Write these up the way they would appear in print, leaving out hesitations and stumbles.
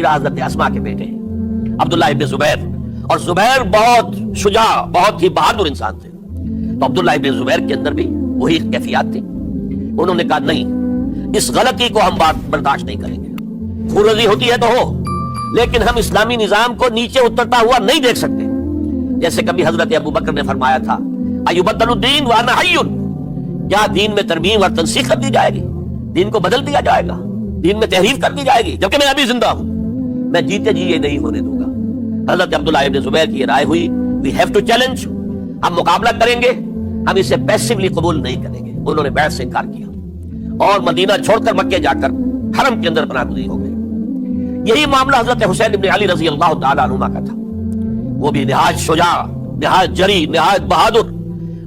حضرت اسما کے بیٹے ہیں عبداللہ ابن زبیر، اور زبیر بہت شجاع، بہت ہی بہادر انسان تھے. تو عبداللہ ابن زبیر کے اندر بھی وہی کیفیات تھی. انہوں نے کہا نہیں، اس غلطی کو ہم برداشت نہیں کریں گے. خونریزی ہوتی ہے تو ہو، لیکن ہم اسلامی نظام کو نیچے اترتا ہوا نہیں دیکھ سکتے. جیسے کبھی حضرت ابو بکر نے فرمایا تھا ایبدل الدین وانا حی، کیا دین میں ترمیم اور تنسیخ کر دی جائے گی؟ دین کو بدل دیا جائے گا، دین میں تحریف کر دی جائے گی، جبکہ میں ابھی زندہ ہوں. میں جیتے جی یہ نہیں ہونے دوں گا. حضرت عبداللہ ابن زبیر کی یہ رائے ہوئی we have to challenge، ہم مقابلہ کریں گے، ہم اسے پیسیولی قبول نہیں کریں گے. انہوں نے بیعت سے انکار کیا اور مدینہ چھوڑ کر مکے جا کر حرم کے اندر پناہ گزین ہو گئے. یہی معاملہ حضرت حسین ابن علی رضی اللہ تعالیٰ عنہما کا تھا. وہ بھی نہایت شجاع، نہایت جری، نہایت بہادر.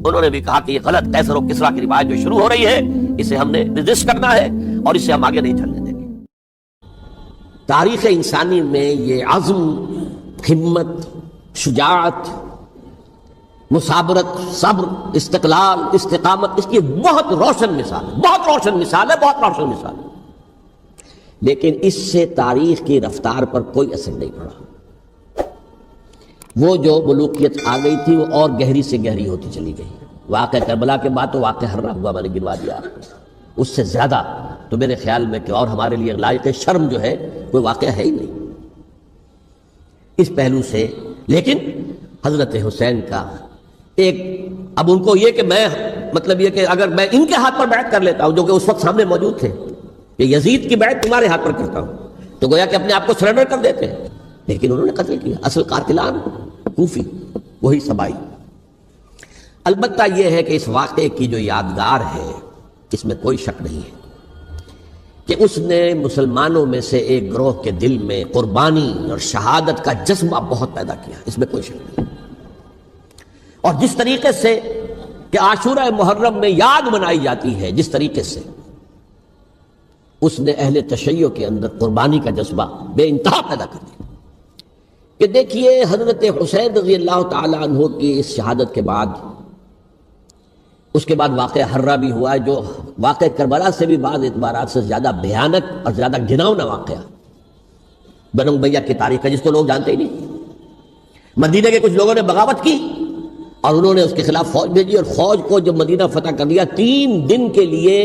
انہوں نے بھی کہا کہ یہ غلط قیصر و کسریٰ کی روایت جو شروع ہو رہی ہے اسے ہم نے ریزسٹ کرنا ہے اور اسے ہم آگے نہیں چلنے دیں گے. تاریخ انسانی میں یہ عزم، ہمت، شجاعت، مثابرت، صبر، استقلال، استقامت، اس کی بہت روشن مثال ہے، بہت روشن مثال ہے، بہت روشن مثال ہے. لیکن اس سے تاریخ کی رفتار پر کوئی اثر نہیں پڑا. وہ جو ملوکیت آ گئی تھی وہ اور گہری سے گہری ہوتی چلی گئی. واقعہ کربلا کے بعد تو واقعہ ہررا ہوا میں نے گنوا دیا. اس سے زیادہ تو میرے خیال میں کہ اور ہمارے لیے لائق شرم جو ہے کوئی واقعہ ہے ہی نہیں اس پہلو سے. لیکن حضرت حسین کا ایک، اب ان کو یہ کہ میں مطلب یہ کہ اگر میں ان کے ہاتھ پر بیعت کر لیتا ہوں جو کہ اس وقت سامنے موجود تھے کہ یزید کی بیعت تمہارے ہاتھ پر کرتا ہوں، تو گویا کہ اپنے آپ کو سرنڈر کر دیتے ہیں. لیکن انہوں نے قتل کیا. اصل قاتلان کوفی، وہی سبائی. البتہ یہ ہے کہ اس واقعے کی جو یادگار ہے اس میں کوئی شک نہیں ہے کہ اس نے مسلمانوں میں سے ایک گروہ کے دل میں قربانی اور شہادت کا جذبہ بہت پیدا کیا، اس میں کوئی شک نہیں. اور جس طریقے سے کہ عاشورہ محرم میں یاد منائی جاتی ہے، جس طریقے سے اس نے اہل تشیع کے اندر قربانی کا جذبہ بے انتہا پیدا کر دیا. کہ دیکھیے حضرت حسین رضی اللہ تعالی عنہ کی اس شہادت کے بعد، اس کے بعد واقعہ ہررا بھی ہوا ہے جو واقعہ کربلا سے بھی بعض اعتبارات سے زیادہ بھیانک اور زیادہ گھناؤنا واقعہ بنو امیہ کی تاریخ ہے، جس کو لوگ جانتے ہی نہیں. مدینہ کے کچھ لوگوں نے بغاوت کی اور انہوں نے اس کے خلاف فوج بھیجی، اور فوج کو جب مدینہ فتح کر لیا 3 دن کے لیے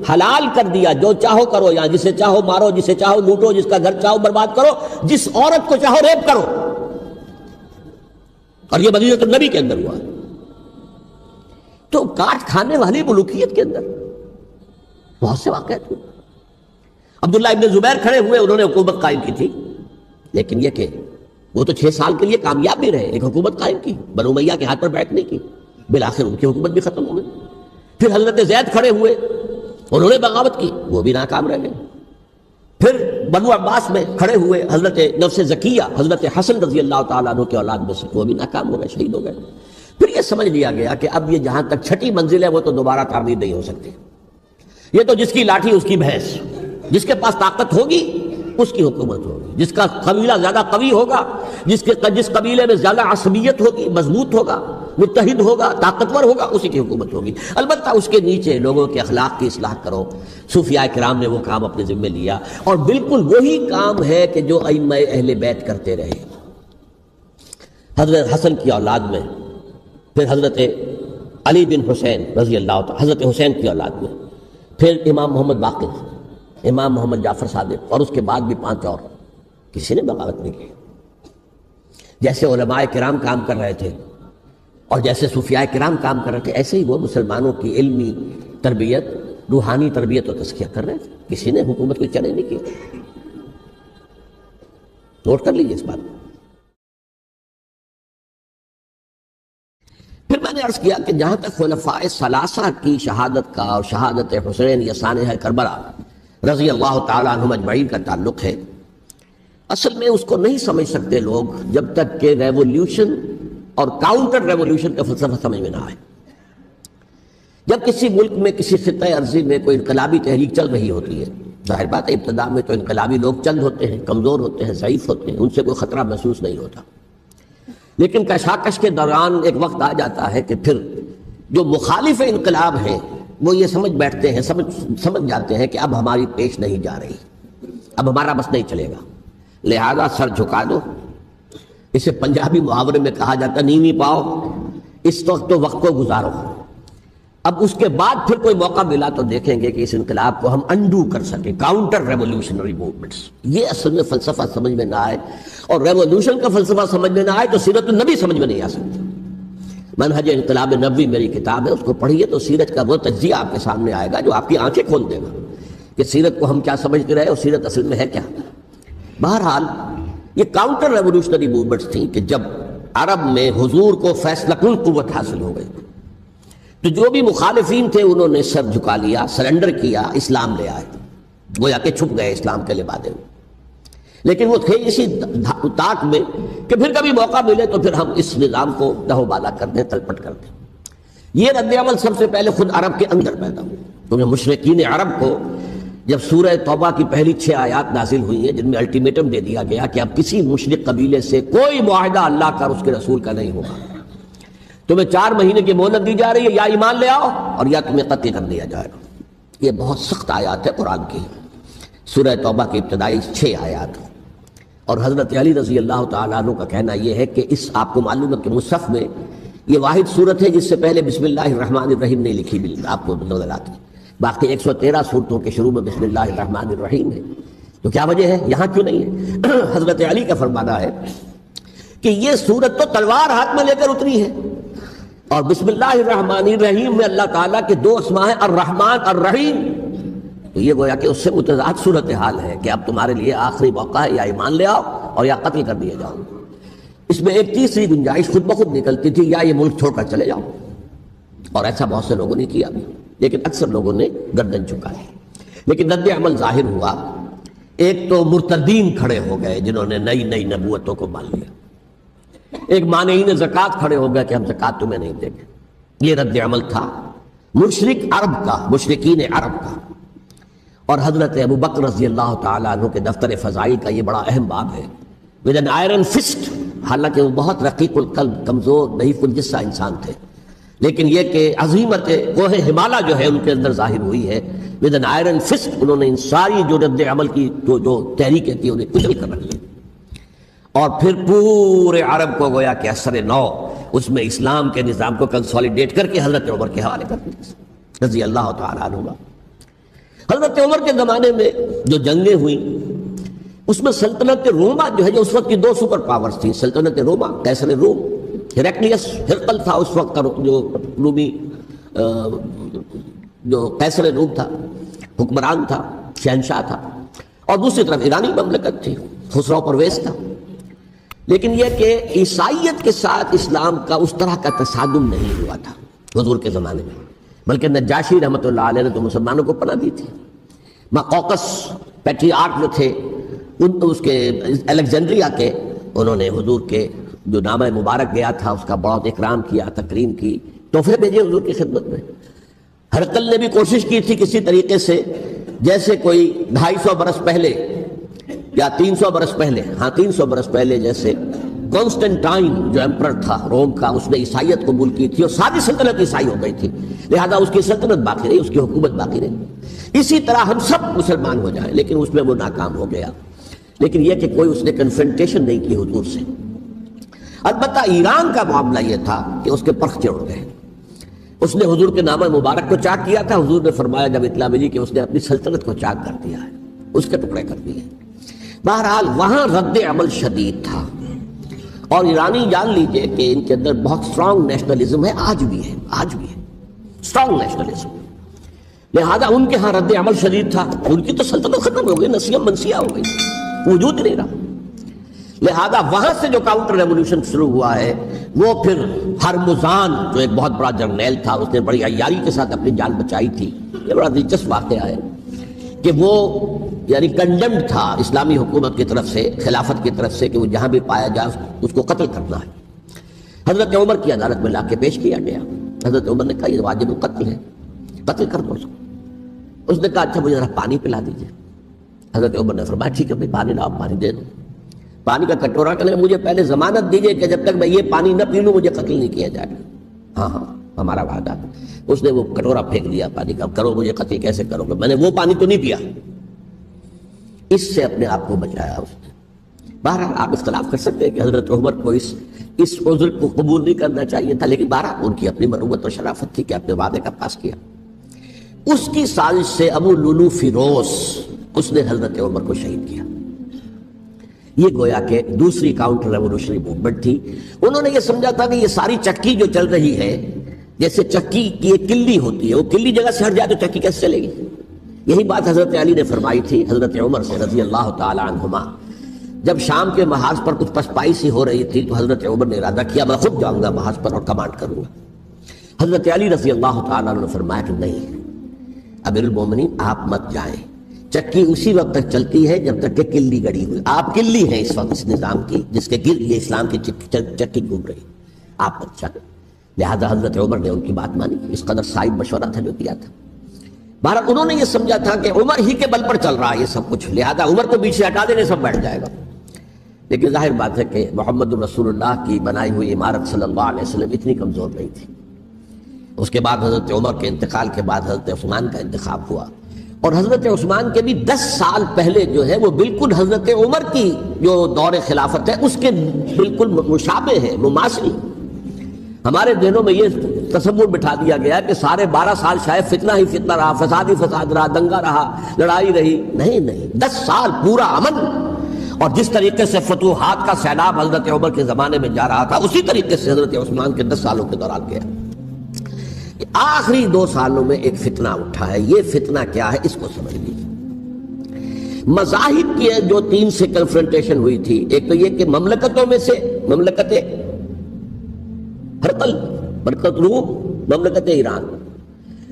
حلال کر دیا، جو چاہو کرو، یہاں جسے چاہو مارو، جسے چاہو لوٹو، جس کا گھر چاہو برباد کرو، جس عورت کو چاہو ریپ کرو. اور یہ مدینہ النبی کے اندر ہوا. تو کاٹ کھانے والی ملوکیت کے اندر بہت سے واقعات ہوئے. عبداللہ ابن زبیر کھڑے ہوئے، انہوں نے حکومت قائم کی تھی، لیکن یہ کہ وہ تو 6 سال کے لیے کامیاب بھی رہے، ایک حکومت قائم کی، بنو امیہ کے ہاتھ پر بیعت نہیں کی، بالآخر ان کی حکومت بھی ختم ہو گئی. پھر حضرت زید کھڑے ہوئے، انہوں نے بغاوت کی، وہ بھی ناکام رہ گئے. پھر بنو عباس میں کھڑے ہوئے حضرت نفس زکیہ، حضرت حسن رضی اللہ تعالیٰ عنہ کے اولاد میں سے، وہ بھی ناکام ہو گئے، شہید ہو گئے. پھر یہ سمجھ لیا گیا کہ اب یہ جہاں تک 6ٹھی منزل ہے وہ تو دوبارہ تعمیر نہیں ہو سکتی. یہ تو جس کی لاٹھی اس کی بھینس، جس کے پاس طاقت ہوگی اس کی حکومت ہوگی، جس کا قبیلہ زیادہ قوی ہوگا، جس قبیلے میں زیادہ عصبیت ہوگی، مضبوط ہوگا، متحد ہوگا، طاقتور ہوگا، اسی کی حکومت ہوگی. البتہ اس کے نیچے لوگوں کے اخلاق کی اصلاح کرو. صوفیاء کرام نے وہ کام اپنے ذمہ لیا، اور بالکل وہی کام ہے کہ جو ائمہ اہل بیت کرتے رہے. حضرت حسن کی اولاد میں، پھر حضرت علی بن حسین رضی اللہ تعالی، حضرت حسین کی اولاد میں، پھر امام محمد باقر، امام محمد جعفر صادق، اور اس کے بعد بھی 5 اور. کسی نے بغاوت نہیں کی. جیسے علماء کرام کام کر رہے تھے اور جیسے صوفیاء کرام کام کر رہے تھے، ایسے ہی وہ مسلمانوں کی علمی تربیت، روحانی تربیت و تزکیہ کر رہے تھے. کسی نے حکومت کو چیلنج نہیں کی. نوٹ کر لیجیے اس بات. پھر میں نے عرض کیا کہ جہاں تک خلفاء ثلاثہ کی شہادت کا اور شہادت حسین یا سانحہ کربلا رضی اللہ تعالیٰ عنہم اجمعین کا تعلق ہے، اصل میں اس کو نہیں سمجھ سکتے لوگ جب تک کہ ریولیوشن اور کاؤنٹر ریولیوشن کا فلسفہ سمجھ میں نہ آئے. جب کسی ملک میں، کسی خطہ ارضی میں کوئی انقلابی تحریک چل رہی ہوتی ہے، ظاہر بات ہے ابتداء میں تو انقلابی لوگ چند ہوتے ہیں، کمزور ہوتے ہیں، ضعیف ہوتے ہیں، ان سے کوئی خطرہ محسوس نہیں ہوتا. لیکن کشاکش کے دوران ایک وقت آ جاتا ہے کہ پھر جو مخالف انقلاب ہیں وہ یہ سمجھ بیٹھتے ہیں، سمجھ جاتے ہیں کہ اب ہماری پیش نہیں جا رہی، اب ہمارا بس نہیں چلے گا. لہذا سر جھکا دو. اسے پنجابی محاورے میں کہا جاتا نیوی پاؤ، اس وقت تو وقت کو گزارو. اب اس کے بعد پھر کوئی موقع ملا تو دیکھیں گے کہ اس انقلاب کو ہم انڈو کر سکیں، کاؤنٹر ریولوشنری موومنٹس. یہ اصل میں فلسفہ سمجھ میں نہ آئے اور ریولوشن کا فلسفہ سمجھ میں نہ آئے تو سیرت النبی سمجھ میں نہیں آ سکتی. منہج انقلاب نبوی میری کتاب ہے، اس کو پڑھیے تو سیرت کا وہ تجزیہ آپ کے سامنے آئے گا جو آپ کی آنکھیں کھول دے گا کہ سیرت کو ہم کیا سمجھتے رہے اور سیرت اصل میں ہے کیا. بہرحال یہ کاؤنٹر ریولوشنری موومنٹس تھیں کہ جب عرب میں حضور کو فیصلہ کن قوت حاصل ہو گئی تو جو بھی مخالفین تھے انہوں نے سر جھکا لیا، سرنڈر کیا، اسلام لے آئے، گویا کہ چھپ گئے اسلام کے لبادے میں. لیکن وہ تھے اسی طاق میں کہ پھر کبھی موقع ملے تو پھر ہم اس نظام کو دہو بالا کر دیں، تلپٹ کر دیں. یہ رد عمل سب سے پہلے خود عرب کے اندر پیدا ہوا، کیونکہ مشرکین عرب کو جب سورہ توبہ کی پہلی 6 آیات نازل ہوئی ہیں جن میں الٹیمیٹم دے دیا گیا کہ اب کسی مشرک قبیلے سے کوئی معاہدہ اللہ کا اور اس کے رسول کا نہیں ہوگا، تمہیں 4 مہینے کی مہلت دی جا رہی ہے، یا ایمان لے آؤ اور یا تمہیں قتل کر دیا جائے گا. یہ بہت سخت آیات ہے قرآن کی، سورہ توبہ کی ابتدائی 6 آیات. اور حضرت علی رضی اللہ تعالیٰ عنہ کا کہنا یہ ہے کہ اس آپ کو معلوم ہے کہ مصحف میں یہ واحد صورت ہے جس سے پہلے بسم اللہ الرحمن الرحیم نہیں لکھی بھی آپ کو نظر آتی. باقی 113 صورتوں کے شروع میں بسم اللہ الرحمن الرحیم ہے. تو کیا وجہ ہے یہاں کیوں نہیں ہے؟ حضرت علی کا فرمانا ہے کہ یہ صورت تو تلوار ہاتھ میں لے کر اتری ہے، اور بسم اللہ الرحمن الرحیم میں اللہ تعالیٰ کے 2 اسماء ہیں، الرحمن الرحیم. تو یہ گویا کہ اس سے متضاد صورتحال ہے کہ اب تمہارے لیے آخری موقع ہے، یا ایمان لے آؤ اور یا قتل کر دیے جاؤ. اس میں ایک تیسری گنجائش خود بخود نکلتی تھی، یا یہ ملک چھوڑ کر چلے جاؤ، اور ایسا بہت سے لوگوں نے کیا بھی، لیکن اکثر لوگوں نے گردن جھکائی. لیکن رد عمل ظاہر ہوا. ایک تو مرتدین کھڑے ہو گئے جنہوں نے نئی نبوتوں کو مان لیا، ایک مانعین زکوٰۃ کھڑے ہو گئے کہ ہم زکوٰۃ تمہیں نہیں دیں گے. یہ رد عمل تھا مشرک عرب کا، مشرکین عرب کا. اور حضرت ابو بکر رضی اللہ تعالیٰ عنہ کے دفتر فضائل کا یہ بڑا اہم باب ہے. ود این آئرن فسٹ، حالانکہ وہ بہت رقیق القلب، کمزور ضعیف الجسہ انسان تھے، لیکن یہ کہ عظیمت کوہ ہمالا جو ہے ان کے اندر ظاہر ہوئی ہے. ود این آئرن فسٹ انہوں نے ان ساری جو رد عمل کی جو تحریکیں تھی انہیں کچل کر رکھ لی، اور پھر پورے عرب کو گویا کہ اثر نو اس میں اسلام کے نظام کو کنسولیڈیٹ کر کے حضرت عمر کے حوالے کر دیا رضی اللہ تعالیٰ عنہ. حضرت عمر کے زمانے میں جو جنگیں ہوئیں اس میں سلطنت روما جو ہے، جو اس وقت کی 2 سپر پاورز تھیں، سلطنت روما قیصر روم، ہیراکلیس ہرقل تھا اس وقت کا جو رومی جو قیصر روم تھا، حکمران تھا، شہنشاہ تھا، اور دوسری طرف ایرانی مملکت تھی، خسرو پرویز تھا. لیکن یہ کہ عیسائیت کے ساتھ اسلام کا اس طرح کا تصادم نہیں ہوا تھا حضور کے زمانے میں، بلکہ نجاشی رحمۃ اللہ علیہ نے تو مسلمانوں کو پناہ دی تھی. مقوقس پیٹریارک جو تھے اس کے الیگزینڈریا کے، انہوں نے حضور کے جو نامہ مبارک گیا تھا اس کا بہت اکرام کیا، تکریم کی، تحفے بھیجے حضور کی خدمت میں. ہرقل نے بھی کوشش کی تھی کسی طریقے سے، جیسے کوئی 250 برس پہلے یا 300 برس پہلے، 300 برس پہلے جیسے کانسٹنٹائن جو ایمپرر تھا روم کا، اس نے عیسائیت قبول کی تھی اور ساری سلطنت عیسائی ہو گئی تھی، لہذا اس کی سلطنت باقی رہی، اس کی حکومت باقی رہی. اسی طرح ہم سب مسلمان ہو جائیں، لیکن اس میں وہ ناکام ہو گیا. لیکن یہ کہ کوئی اس نے کنفرنٹیشن نہیں کی حضور سے. البتہ ایران کا معاملہ یہ تھا کہ اس کے پرخ چڑھ گئے. اس نے حضور کے نامہ مبارک کو چاک کیا تھا. حضور نے فرمایا جب اطلاع ملی کہ اس نے اپنی سلطنت کو چاک کر دیا ہے، اس کے ٹکڑے کر دیے. بہرحال وہاں رد عمل شدید تھا، اور ایرانی جان لیجئے کہ ان کے اندر بہت اسٹرانگ نیشنلزم ہے، آج بھی ہے اسٹرانگ نیشنلزم. لہذا ان کے ہاں رد عمل شدید تھا. ان کی تو سلطنت ختم ہو گئی، نسیہ منسیہ ہو گئی، وجود نہیں رہا. لہذا وہاں سے جو کاؤنٹر ریولوشن شروع ہوا ہے وہ پھر ہرمزان جو ایک بہت بڑا جرنیل تھا، اس نے بڑی عیاری کے ساتھ اپنی جان بچائی تھی. یہ بڑا دلچسپ واقعہ ہے کہ وہ یعنی کنڈمڈ تھا اسلامی حکومت کی طرف سے، خلافت کی طرف سے، کہ وہ جہاں بھی پایا جائے اس کو قتل کرنا ہے. حضرت عمر کی عدالت میں لا کے پیش کیا گیا. حضرت عمر نے کہا یہ واجب القتل ہے، قتل کر دو اس کو. اس نے کہا اچھا مجھے ذرا پانی پلا دیجیے. حضرت عمر نے فرمایا ٹھیک ہے بھائی پانی لاؤ، پانی دے دو. پانی کا کٹورا کرنے مجھے پہلے ضمانت دیجیے کہ جب تک میں یہ پانی نہ پی لوں مجھے قتل نہیں کیا جائے گا. ہاں ہمارا وعدہ. اس نے وہ کٹورا پھینک دیا پانی کا. کرو مجھے قتل کیسے کرو گے، میں نے وہ پانی تو نہیں پیا. اس سے اپنے آپ کو بچایا اس نے. بہرحال آپ اختلاف کر سکتے ہیں کہ حضرت عمر کو اس عذر کو قبول نہیں کرنا چاہیے تھا، لیکن بہرحال ان کی اپنی مروت و شرافت تھی کہ اپنے وعدے کا پاس کیا۔ اس کی سازش سے ابو لولو فیروز اس نے حضرت عمر کو شہید کیا۔ یہ گویا کہ دوسری کاؤنٹر ریولوشنری موومنٹ تھی۔ انہوں نے یہ سمجھا تھا کہ یہ ساری چکی جو چل رہی ہے، جیسے چکی کی ایک کلی ہوتی ہے، وہ کلی جگہ سے ہٹ جائے تو چکی کیسے چلے گی؟ یہی بات حضرت علی نے فرمائی تھی حضرت عمر سے رضی اللہ تعالی عنہما۔ جب شام کے محاذ پر کچھ پسپائی سی ہو رہی تھی تو حضرت عمر نے ارادہ کیا میں خود جاؤں گا محاذ پر اور کمانڈ کروں گا۔ حضرت علی رضی اللہ تعالی عنہ نے فرمایا کہ نہیں امیر المومنین آپ مت جائیں، چکی اسی وقت تک چلتی ہے جب تک کہ کلی گڑی ہوئی، آپ کلی ہیں اس وقت اس نظام کی جس کے گرد یہ اسلام کی چکی گھوم رہی، آپ مت جائیں۔ لہذا حضرت عمر نے ان کی بات مانی، اس قدر صائب مشورہ تھا جو کیا تھا۔ بہرحال انہوں نے یہ سمجھا تھا کہ عمر ہی کے بل پر چل رہا ہے یہ سب کچھ، لہذا عمر کو پیچھے ہٹا دینے سب بیٹھ جائے گا۔ لیکن ظاہر بات ہے کہ محمد الرسول اللہ کی بنائی ہوئی عمارت صلی اللہ علیہ وسلم اتنی کمزور نہیں تھی۔ اس کے بعد حضرت عمر کے انتقال کے بعد حضرت عثمان کا انتخاب ہوا، اور حضرت عثمان کے بھی 10 سال پہلے جو ہے وہ بالکل حضرت عمر کی جو دور خلافت ہے اس کے بالکل مشابہ ہے، مماثل۔ ہمارے ذہنوں میں یہ تصور بٹھا دیا گیا کہ سارے 12 سال شاید فتنہ ہی فتنہ رہا، فساد ہی فساد رہا، دنگا رہا، لڑائی رہی۔ نہیں، 10 سال پورا امن، اور جس طریقے سے فتوحات کا سیلاب حضرت عمر کے زمانے میں جا رہا تھا اسی طریقے سے حضرت عثمان کے 10 سالوں کے دوران گیا۔ آخری 2 سالوں میں ایک فتنہ اٹھا ہے، یہ فتنہ کیا ہے اس کو سمجھ لیجیے۔ مذاہب کی جو 3 سے کنفرنٹیشن ہوئی تھی، ایک تو یہ کہ مملکتوں میں سے مملکت ہرقل، مملکت روم، مملکت ایران،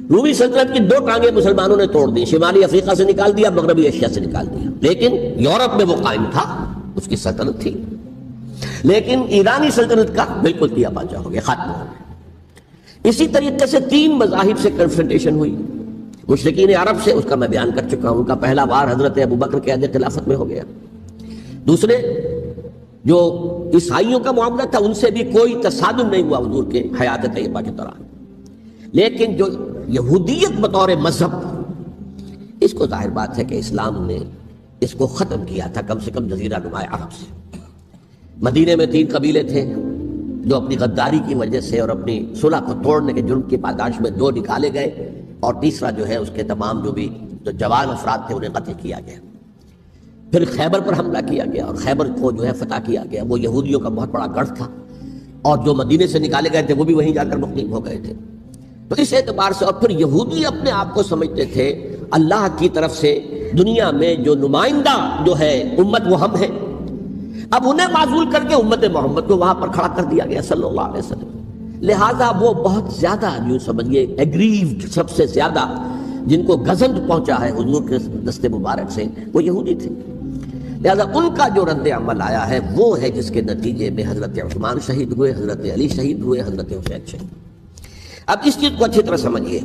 رومی سلطنت کی 2 ٹانگیں مسلمانوں نے توڑ دی، شمالی افریقہ سے نکال دیا، مغربی ایشیا سے نکال دیا، لیکن یورپ میں وہ قائم تھا، اس کی سلطنت تھی، لیکن ایرانی سلطنت کا بالکل کیا پاچا ہو گیا، ختم ہو گیا۔ اسی طریقے سے 3 مذاہب سے کنفرنٹیشن ہوئی، مشرکین عرب سے، اس کا میں بیان کر چکا ہوں، ان کا پہلا وار حضرت ابوبکر کے عہد خلافت میں ہو گیا۔ دوسرے جو عیسائیوں کا معاملہ تھا ان سے بھی کوئی تصادم نہیں ہوا حضور کے حیات طیبہ کے دوران، لیکن جو یہودیت بطور مذہب، اس کو ظاہر بات ہے کہ اسلام نے اس کو ختم کیا تھا کم سے کم جزیرہ نما عرب سے۔ مدینے میں 3 قبیلے تھے جو اپنی غداری کی وجہ سے اور اپنی صلح کو توڑنے کے جرم کی پاداش میں 2 نکالے گئے، اور تیسرا جو ہے اس کے تمام جو بھی جوان افراد تھے انہیں قتل کیا گیا۔ پھر خیبر پر حملہ کیا گیا اور خیبر کو جو ہے فتح کیا گیا، وہ یہودیوں کا بہت بڑا گڑھ تھا، اور جو مدینے سے نکالے گئے تھے وہ بھی وہیں جا کر مقیم ہو گئے تھے۔ تو اس اعتبار سے، اور پھر یہودی اپنے آپ کو سمجھتے تھے اللہ کی طرف سے دنیا میں جو نمائندہ جو ہے امت وہ ہم ہیں، اب انہیں معزول کر کے امت محمد کو وہاں پر کھڑا کر دیا گیا صلی اللہ علیہ وسلم۔ لہٰذا وہ بہت زیادہ یوں سمجھیے ایگریوڈ، سب سے زیادہ جن کو گزند پہنچا ہے حضور کے دست مبارک سے، وہ یہودی تھے۔ لہٰذا ان کا جو رد عمل آیا ہے وہ ہے جس کے نتیجے میں حضرت عثمان شہید ہوئے، حضرت علی شہید ہوئے، حضرت حسین شہید۔ اب اس چیز کو اچھی طرح سمجھیے،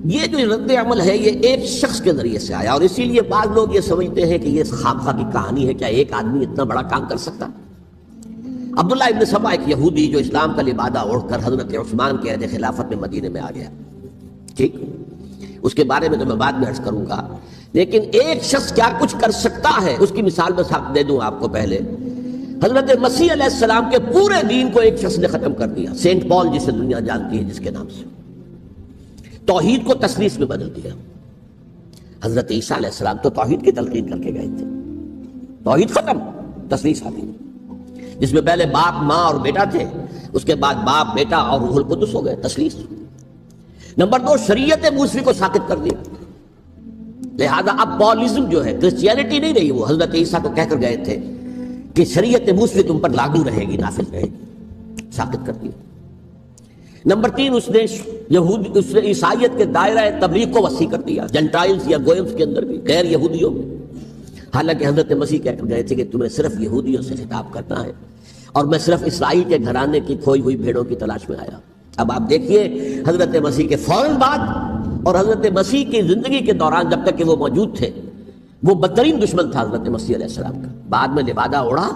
یہ جو رد عمل ہے یہ ایک شخص کے ذریعے سے آیا، اور اسی لیے بعض لوگ یہ سمجھتے ہیں کہ یہ خامخواہ کی کہانی ہے، کیا ایک آدمی اتنا بڑا کام کر سکتا؟ عبداللہ ابن سبا ایک یہودی جو اسلام کا لبادہ اوڑھ کر حضرت عثمان کے عہد خلافت میں مدینے میں آ گیا، ٹھیک، اس کے بارے میں تو میں بعد میں عرض کروں گا، لیکن ایک شخص کیا کچھ کر سکتا ہے اس کی مثال میں دے دوں آپ کو۔ پہلے حضرت مسیح علیہ السلام کے پورے دین کو ایک شخص نے ختم کر دیا، سینٹ پال جسے دنیا جانتی ہے جس کے نام سے، توحید کو تثلیث میں بدل دیا۔ حضرت عیسیٰ علیہ السلام تو توحید کی تلقین کر کے گئے تھے، توحید ختم، تثلیث آ گئی، جس میں پہلے باپ ماں اور بیٹا تھے، اس کے بعد باپ بیٹا اور روح القدس ہو گئے، تثلیث۔ نمبر 2، شریعت موسوی کو ساقط کر دیا، لہذا اب پالزم جو ہے، کرسچینٹی نہیں رہی، وہ حضرت عیسیٰ کو کہہ کر گئے تھے کہ شریعت موسوی تم پر لاگو رہے گی، نافذ رہے گی، ساقط کر دیا۔ نمبر 3، اس نے عیسائیت کے دائرہ تبلیغ کو وسیع کر دیا، جنٹائلز یا گوئمز کے اندر بھی، غیر یہودیوں میں، حالانکہ حضرت مسیح کہہ کر گئے تھے کہ تمہیں صرف یہودیوں سے خطاب کرنا ہے، اور میں صرف اسرائیل کے گھرانے کی کھوئی ہوئی بھیڑوں کی تلاش میں آیا۔ اب آپ دیکھیے حضرت مسیح کے فوراً بعد اور حضرت مسیح کی زندگی کے دوران جب تک کہ وہ موجود تھے، وہ بدترین دشمن تھا حضرت مسیح علیہ السلام کا۔ بعد میں لبادہ اوڑھا،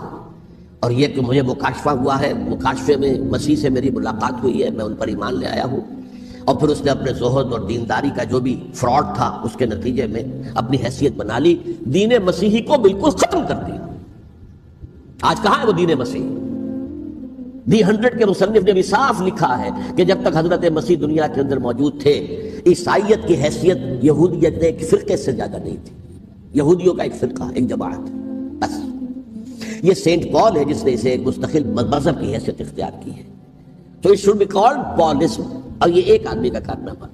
اور یہ کہ مجھے مکاشفہ ہوا ہے، مکاشفے میں مسیح سے میری ملاقات ہوئی ہے، میں ان پر ایمان لے آیا ہوں، اور پھر اس نے اپنے زہد اور دینداری کا جو بھی فراڈ تھا اس کے نتیجے میں اپنی حیثیت بنا لی، دین مسیحی کو بالکل ختم کر دیا۔ آج کہاں ہے وہ دین مسیح؟ دی 100 کے مصنف نے بھی صاف لکھا ہے کہ جب تک حضرت مسیح دنیا کے اندر موجود تھے، عیسائیت کی حیثیت یہودیت نے ایک فرقے سے زیادہ نہیں تھی، یہودیوں کا ایک فرقہ، ایک جماعت بس۔ یہ سینٹ پال ہے جس نے اسے ایک مستقل مذہب کی حیثیت اختیار کی ہے، تو اٹ شوڈ بی کالڈ پالزم، اور یہ ایک آدمی کا کارنامہ۔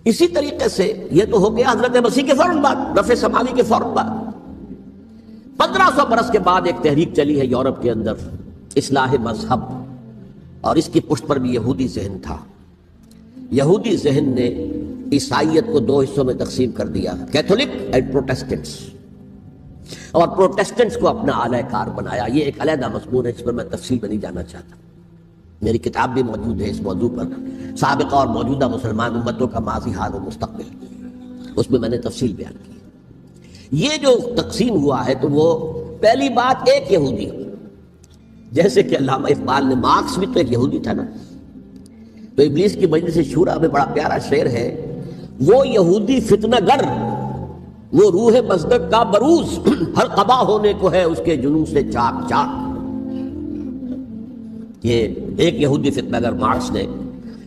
اسی طریقے سے یہ تو ہو گیا حضرت مسیح کے فوراً بعد، رفع سماوی کے فوراً بعد 1500 برس کے بعد ایک تحریک چلی ہے یورپ کے اندر، اصلاح مذہب، اور اس کی پشت پر بھی یہودی ذہن تھا۔ یہودی ذہن نے عیسائیت کو 2 حصوں میں تقسیم کر دیا، کیتھولک اینڈ پروٹیسٹنٹس، اور پروٹیسٹنٹس کو اپنا اعلی کار بنایا۔ یہ ایک علیحدہ مضمون ہے، اس پر میں تفصیل میں نہیں جانا چاہتا، میری کتاب بھی موجود ہے اس موضوع پر، سابقہ اور موجودہ مسلمان امتوں کا ماضی، حال و مستقبل، اس میں نے تفصیل بیان کی۔ یہ جو تقسیم ہوا ہے تو وہ پہلی بات ایک یہودی، جیسے کہ علامہ اقبال نے، مارکس بھی تو ایک یہودی تھا نا، تو ابلیس کی مجلس شورا میں بڑا پیارا شعر ہے، وہ یہودی فتنہ گر، وہ روح مصدق کا بروز، ہر قبا ہونے کو ہے اس کے جنون سے چاک چاک۔ یہ ایک یہودی فتنہ گر مارکس نے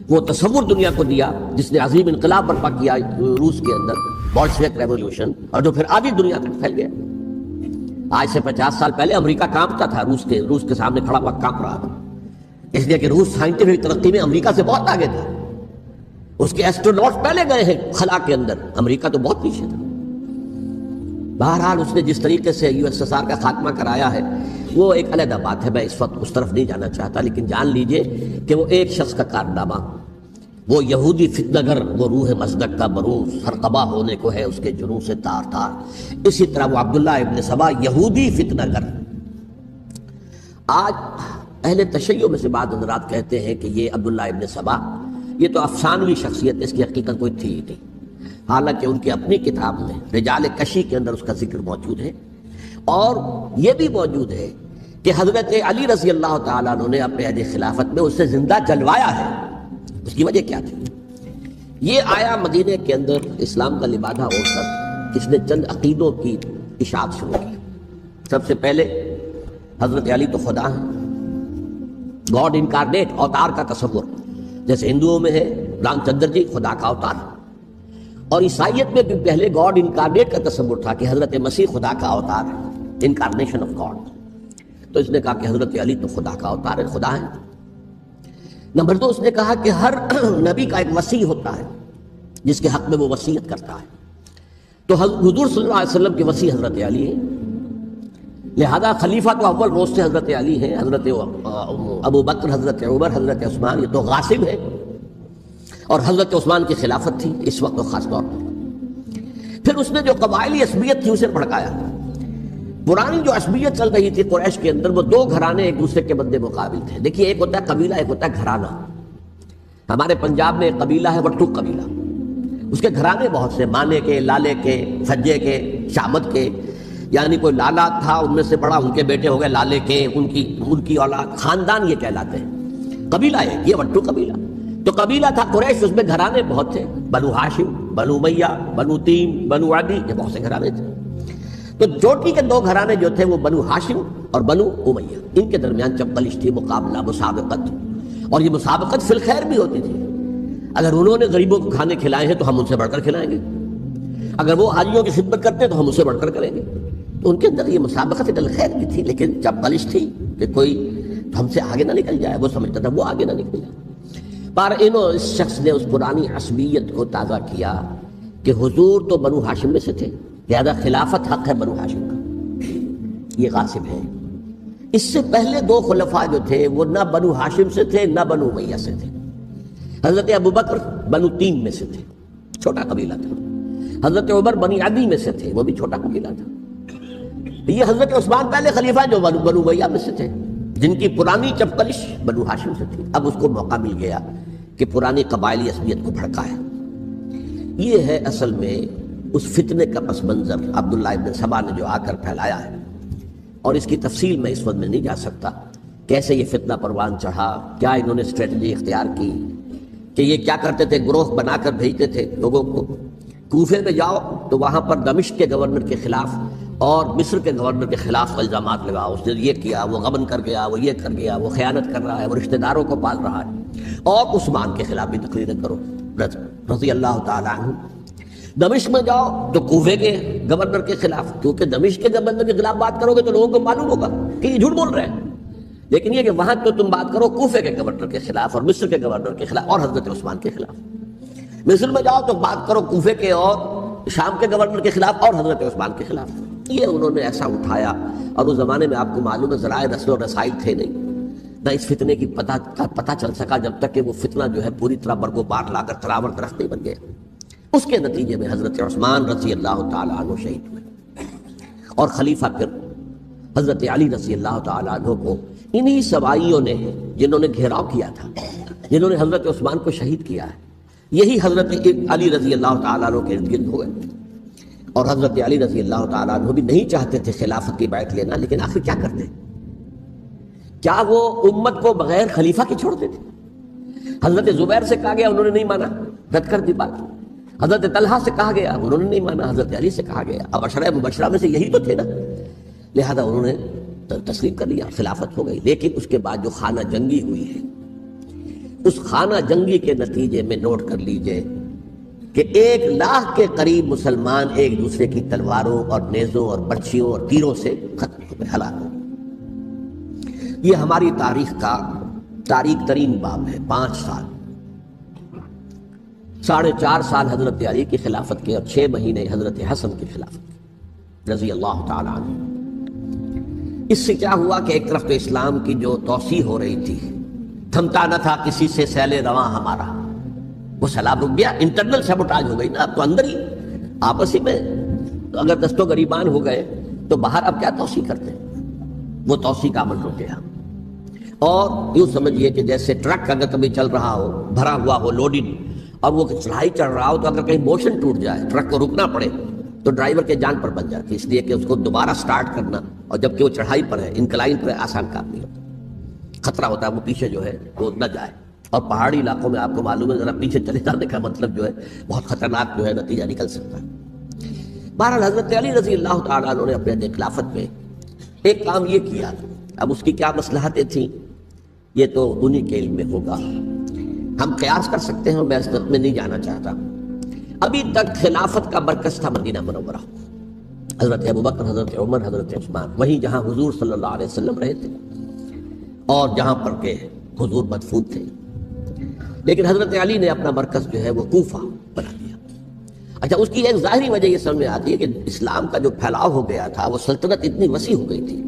وہ تصور دنیا کو دیا جس نے عظیم انقلاب برپا کیا روس کے اندر، بولشوک ریولوشن، اور جو پھر آدھی دنیا تک پھیل گیا۔ آج سے 50 سال پہلے امریکہ کانپتا تھا، روس کے سامنے کھڑا ہوا کانپ رہا تھا، اس لیے کہ روس سائنٹیفک ترقی میں امریکہ سے بہت آگے تھا، اس کے ایسٹروناٹ پہلے گئے ہیں خلا کے اندر، امریکہ تو بہت پیچھے تھا۔ بہرحال اس نے جس طریقے سے USSR کا خاتمہ کرایا ہے وہ ایک علیحدہ بات ہے، میں اس وقت اس طرف نہیں جانا چاہتا، لیکن جان لیجئے کہ وہ ایک شخص کا کارنامہ، وہ یہودی فتنہ گر، وہ روح مصدق کا بروز، ہر قبا ہونے کو ہے اس کے جنون سے تار تار۔ اسی طرح وہ عبداللہ ابن سبا یہودی فتنہ گر۔ آج اہل تشیع میں سے بعض حضرات کہتے ہیں کہ یہ عبداللہ ابن سبا یہ تو افسانوی شخصیت ہے، اس کی حقیقت کوئی تھی ہی نہیں، حالانکہ ان کی اپنی کتاب میں رجال کشی کے اندر اس کا ذکر موجود ہے، اور یہ بھی موجود ہے کہ حضرت علی رضی اللہ تعالیٰ عنہ نے اپنے عہد خلافت میں اسے زندہ جلوایا ہے۔ اس کی وجہ کیا تھی؟ یہ آیا مدینے کے اندر اسلام کا لبادہ اوڑھ کر، اس نے چند عقیدوں کی اشاعت شروع کی۔ سب سے پہلے حضرت علی تو خدا ہیں، گاڈ انکارنیٹ، اوتار کا تصور، جیسے ہندوؤں میں ہے رام چندر جی خدا کا اوتار، اور عیسائیت میں بھی پہلے گاڈ انکارنیٹ کا تصور تھا کہ حضرت مسیح خدا کا اوتار ہے، انکارنیشن آف گاڈ۔ تو اس نے کہا کہ حضرت علی تو خدا کا اوتار ہے، خدا ہے۔ نمبر 2، اس نے کہا کہ ہر نبی کا ایک وصی ہوتا ہے جس کے حق میں وہ وصیت کرتا ہے، تو حضور صلی اللہ علیہ وسلم کے وصی حضرت علی ہیں، لہذا خلیفہ تو اول روز سے حضرت علی ہیں، حضرت ابو بکر، حضرت عمر، حضرت عثمان، یہ تو غاصب ہے، اور حضرت عثمان کی خلافت تھی اس وقت خاص طور پر۔ پھر اس نے جو قبائلی عصبیت تھی اسے بھڑکایا۔ پرانی جو عصبیت چل رہی تھی قریش کے اندر، وہ 2 گھرانے ایک دوسرے کے مد مقابل تھے۔ دیکھیے، ایک ہوتا ہے قبیلہ، ایک ہوتا ہے گھرانہ۔ ہمارے پنجاب میں ایک قبیلہ ہے وٹو قبیلہ، اس کے گھرانے بہت سے، مانے کے، لالے کے، سجے کے، شامت کے، یعنی کوئی لالا تھا ان میں سے بڑا، ان کے بیٹے ہو گئے لالے کے، ان کی اولاد، خاندان یہ کہلاتے ہیں۔ قبیلہ ہے یہ وٹو قبیلہ، تو قبیلہ تھا قریش، اس میں گھرانے بہت تھے، بنو ہاشم، بنو امیہ، بنو تیم، بنو عدی، یہ بہت سے گھرانے تھے۔ تو چوٹی کے 2 گھرانے جو تھے وہ بنو ہاشم اور بنو امیہ، ان کے درمیان چپقلش تھی، مقابلہ، مسابقت، اور یہ مسابقت فی الخیر بھی ہوتی تھی۔ اگر انہوں نے غریبوں کو کھانے کھلائے ہیں تو ہم ان سے بڑھ کر کھلائیں گے، اگر وہ حاجیوں کی خدمت کرتے ہیں تو ہم اسے بڑھ کر کریں گے۔ تو ان کے اندر یہ مسابقت الخیر بھی تھی، لیکن چپقلش تھی کہ کوئی ہم سے آگے نہ نکل جائے، وہ سمجھتا تھا وہ آگے نہ نکل جائے۔ پر اس شخص نے اس پرانی عصبیت کو تازہ کیا کہ حضور تو بنو ہاشم میں سے تھے، لہذا خلافت حق ہے بنو ہاشم کا، یہ غاصب ہے۔ اس سے پہلے 2 خلفاء جو تھے وہ نہ بنو ہاشم سے تھے نہ بنو امیہ سے تھے۔ حضرت ابو بکر بنو تیم میں سے تھے، چھوٹا قبیلہ تھا۔ حضرت عمر بنی عدی میں سے تھے، وہ بھی چھوٹا قبیلہ تھا۔ یہ حضرت عثمان پہلے خلیفہ جو بنو امیہ میں سے تھے، جن کی پرانی چپقلش بنو ہاشم سے تھی۔ اب اس کو موقع مل گیا کہ پرانی قبائلی عصبیت کو بھڑکایا۔ یہ ہے اصل میں اس فتنے کا پس منظر عبداللہ ابن سبا نے جو آ کر پھیلایا ہے، اور اس کی تفصیل میں اس وقت میں نہیں جا سکتا، کیسے یہ فتنہ پروان چڑھا، کیا انہوں نے اسٹریٹجی اختیار کی، کہ یہ کیا کرتے تھے، گروہ بنا کر بھیجتے تھے لوگوں کو، کوفے میں جاؤ تو وہاں پر دمشق کے گورنر کے خلاف اور مصر کے گورنر کے خلاف الزامات لگاؤ، اس نے یہ کیا، وہ غبن کر گیا، وہ یہ کر گیا، وہ خیانت کر رہا ہے، وہ رشتہ داروں کو پال رہا ہے، اور عثمان کے خلاف بھی تقریریں کرو رضی اللہ تعالیٰ عنہ۔ دمشق میں جاؤ تو کوفے کے گورنر کے خلاف، کیونکہ دمشق کے گورنر کے خلاف بات کرو گے تو لوگوں کو معلوم ہوگا کہ یہ جھوٹ بول رہے ہیں، لیکن یہ کہ وہاں تو تم بات کرو کوفے کے گورنر کے خلاف اور مصر کے گورنر کے خلاف اور حضرت عثمان کے خلاف۔ مصر میں جاؤ تو بات کرو کوفے کے اور شام کے گورنر کے خلاف اور حضرت عثمان کے خلاف۔ یہ انہوں نے ایسا اٹھایا، اور اس زمانے میں آپ کو معلوم ہے ذرائع رسل و رسائی تھے نہیں، نہ اس فتنے کی پتہ چل سکا جب تک کہ وہ فتنہ جو ہے پوری طرح برگ و بار لا کر تراور درخت نہیں بن گیا۔ اس کے نتیجے میں حضرت عثمان رضی اللہ تعالیٰ عنہ شہید ہوئے، اور خلیفہ پھر حضرت علی رضی اللہ تعالیٰ عنہ کو انہی سوائیوں نے، جنہوں نے گھیراؤ کیا تھا، جنہوں نے حضرت عثمان کو شہید کیا ہے، یہی حضرت علی رضی اللہ تعالیٰ عنہ کے ارد گرد ہوئے۔ اور حضرت علی رضی اللہ تعالیٰ عنہ بھی نہیں چاہتے تھے خلافت کی بیعت لینا، لیکن آخر کیا کرتے؟ کیا وہ امت کو بغیر خلیفہ کے چھوڑ دیتے؟ حضرت زبیر سے کہا گیا، انہوں نے نہیں مانا، رد کر دی بات۔ حضرت طلحہ سے کہا گیا، انہوں نے نہیں مانا۔ حضرت علی سے کہا گیا، اب عشرہ مبشرہ میں سے یہی تو تھے نا، لہذا انہوں نے تسلیم کر لیا، خلافت ہو گئی۔ لیکن اس کے بعد جو خانہ جنگی ہوئی ہے، اس خانہ جنگی کے نتیجے میں نوٹ کر لیجئے کہ 1,00,000 کے قریب مسلمان ایک دوسرے کی تلواروں اور نیزوں اور برچھیوں اور تیروں سے ختم ہو گئے، ہلاک ہو گئے۔ یہ ہماری تاریخ کا تاریخ ترین باب ہے۔ 5 سال، 4.5 سال حضرت علی کی خلافت کے، اور 6 مہینے حضرت حسن کی خلافت کے رضی اللہ تعالیٰ عنہ۔ اس سے کیا ہوا کہ ایک طرف تو اسلام کی جو توسیع ہو رہی تھی، تھمتا نہ تھا کسی سے سیل رواں ہمارا، وہ سیلاب رک گیا، انٹرنل سیبوٹاج ہو گئی نا، اب تو اندر ہی آپس ہی میں اگر دستوں گریبان ہو گئے تو باہر اب کیا توسیع کرتے ہیں، وہ توسیع کا عمل رک گیا۔ اور یوں سمجھیے کہ جیسے ٹرک اگر کبھی چل رہا ہو، بھرا ہوا ہو، لوڈنگ، اور وہ چڑھائی چڑھ رہا ہو، تو اگر کہیں موشن ٹوٹ جائے، ٹرک کو رکنا پڑے، تو ڈرائیور کے جان پر بن جاتی، اس لیے کہ اس کو دوبارہ سٹارٹ کرنا، اور جبکہ وہ چڑھائی پر ہے، انکلائن پر ہے، آسان کام نہیں ہوتا، خطرہ ہوتا ہے وہ پیچھے جو ہے وہ نہ جائے۔ اور پہاڑی علاقوں میں آپ کو معلوم ہے ذرا پیچھے چلے جانے کا مطلب جو ہے بہت خطرناک جو ہے نتیجہ نکل سکتا ہے۔ بہرحال حضرت علی رضی اللہ تعالیٰ عنہ نے اپنے خلافت میں ایک کام یہ کیا، اب اس کی کیا مصلحتیں تھیں یہ تو انہی کے علم میں ہوگا، ہم قیاس کر سکتے ہیں، میں اس میں نہیں جانا چاہتا۔ ابھی تک خلافت کا مرکز تھا مدینہ منورہ، حضرت ابوبکر، حضرت عمر، حضرت عثمان، وہیں جہاں حضور صلی اللہ علیہ وسلم رہے تھے اور جہاں پر کہ حضور مدفون تھے۔ لیکن حضرت علی نے اپنا مرکز جو ہے وہ کوفہ بنا دیا۔ اچھا، اس کی ایک ظاہری وجہ یہ سمجھ میں آتی ہے کہ اسلام کا جو پھیلاؤ ہو گیا تھا، وہ سلطنت اتنی وسیع ہو گئی تھی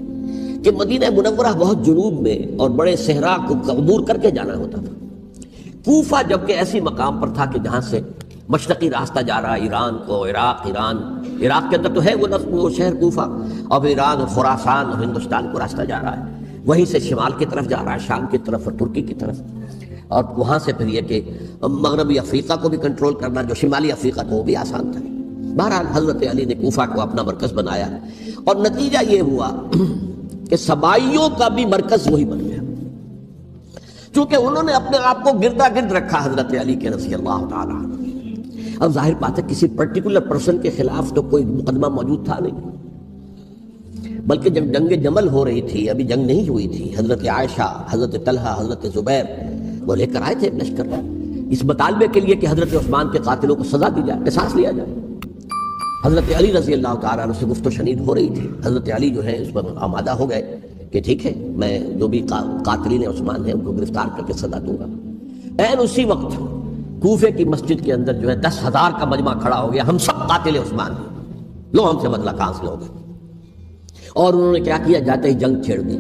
کہ مدینہ منورہ بہت جنوب میں اور بڑے صحرا کو عبور کر کے جانا ہوتا تھا۔ کوفہ جبکہ ایسی مقام پر تھا کہ جہاں سے مشرقی راستہ جا رہا ہے ایران کو، عراق کے اندر تو ہے وہ شہر کوفہ، اور ایران اور خراسان اور ہندوستان کو راستہ جا رہا ہے، وہیں سے شمال کی طرف جا رہا ہے، شام کی طرف اور ترکی کی طرف، اور وہاں سے پھر یہ کہ مغربی افریقہ کو بھی کنٹرول کرنا، جو شمالی افریقہ تھا وہ بھی آسان تھا۔ بہرحال حضرت علی نے کوفہ کو اپنا مرکز بنایا، اور نتیجہ یہ ہوا کہ سبائیوں کا بھی مرکز وہی بن گیا، چونکہ انہوں نے اپنے آپ کو گردا گرد رکھا حضرت علی کے رضی اللہ تعالیٰ عنہ۔ اب ظاہر بات ہے کسی پرٹیکولر پرسن کے خلاف تو کوئی مقدمہ موجود تھا نہیں، بلکہ جب جنگ جمل ہو رہی تھی، ابھی جنگ نہیں ہوئی تھی، حضرت عائشہ، حضرت طلحہ، حضرت زبیر وہ لے کر آئے تھے لشکر اس مطالبے کے لیے کہ حضرت عثمان کے قاتلوں کو سزا دی جائے، قصاص لیا جائے۔ حضرت علی رضی اللہ تعالیٰ عنہ سے گفت و شنید ہو رہی تھی، حضرت علی جو ہے اس پر آمادہ ہو گئے کہ ٹھیک ہے، میں جو بھی قاتلین عثمان ہیں ان کو گرفتار کر کے سزا دوں گا۔ عین اسی وقت کوفے کی مسجد کے اندر جو ہے 10,000 کا مجمع کھڑا ہو گیا، ہم سب قاتل عثمان ہیں، لو ہم سے بدلہ کہاں سے لوگے۔ اور انہوں نے کیا کیا، جاتے ہی جنگ چھیڑ دی،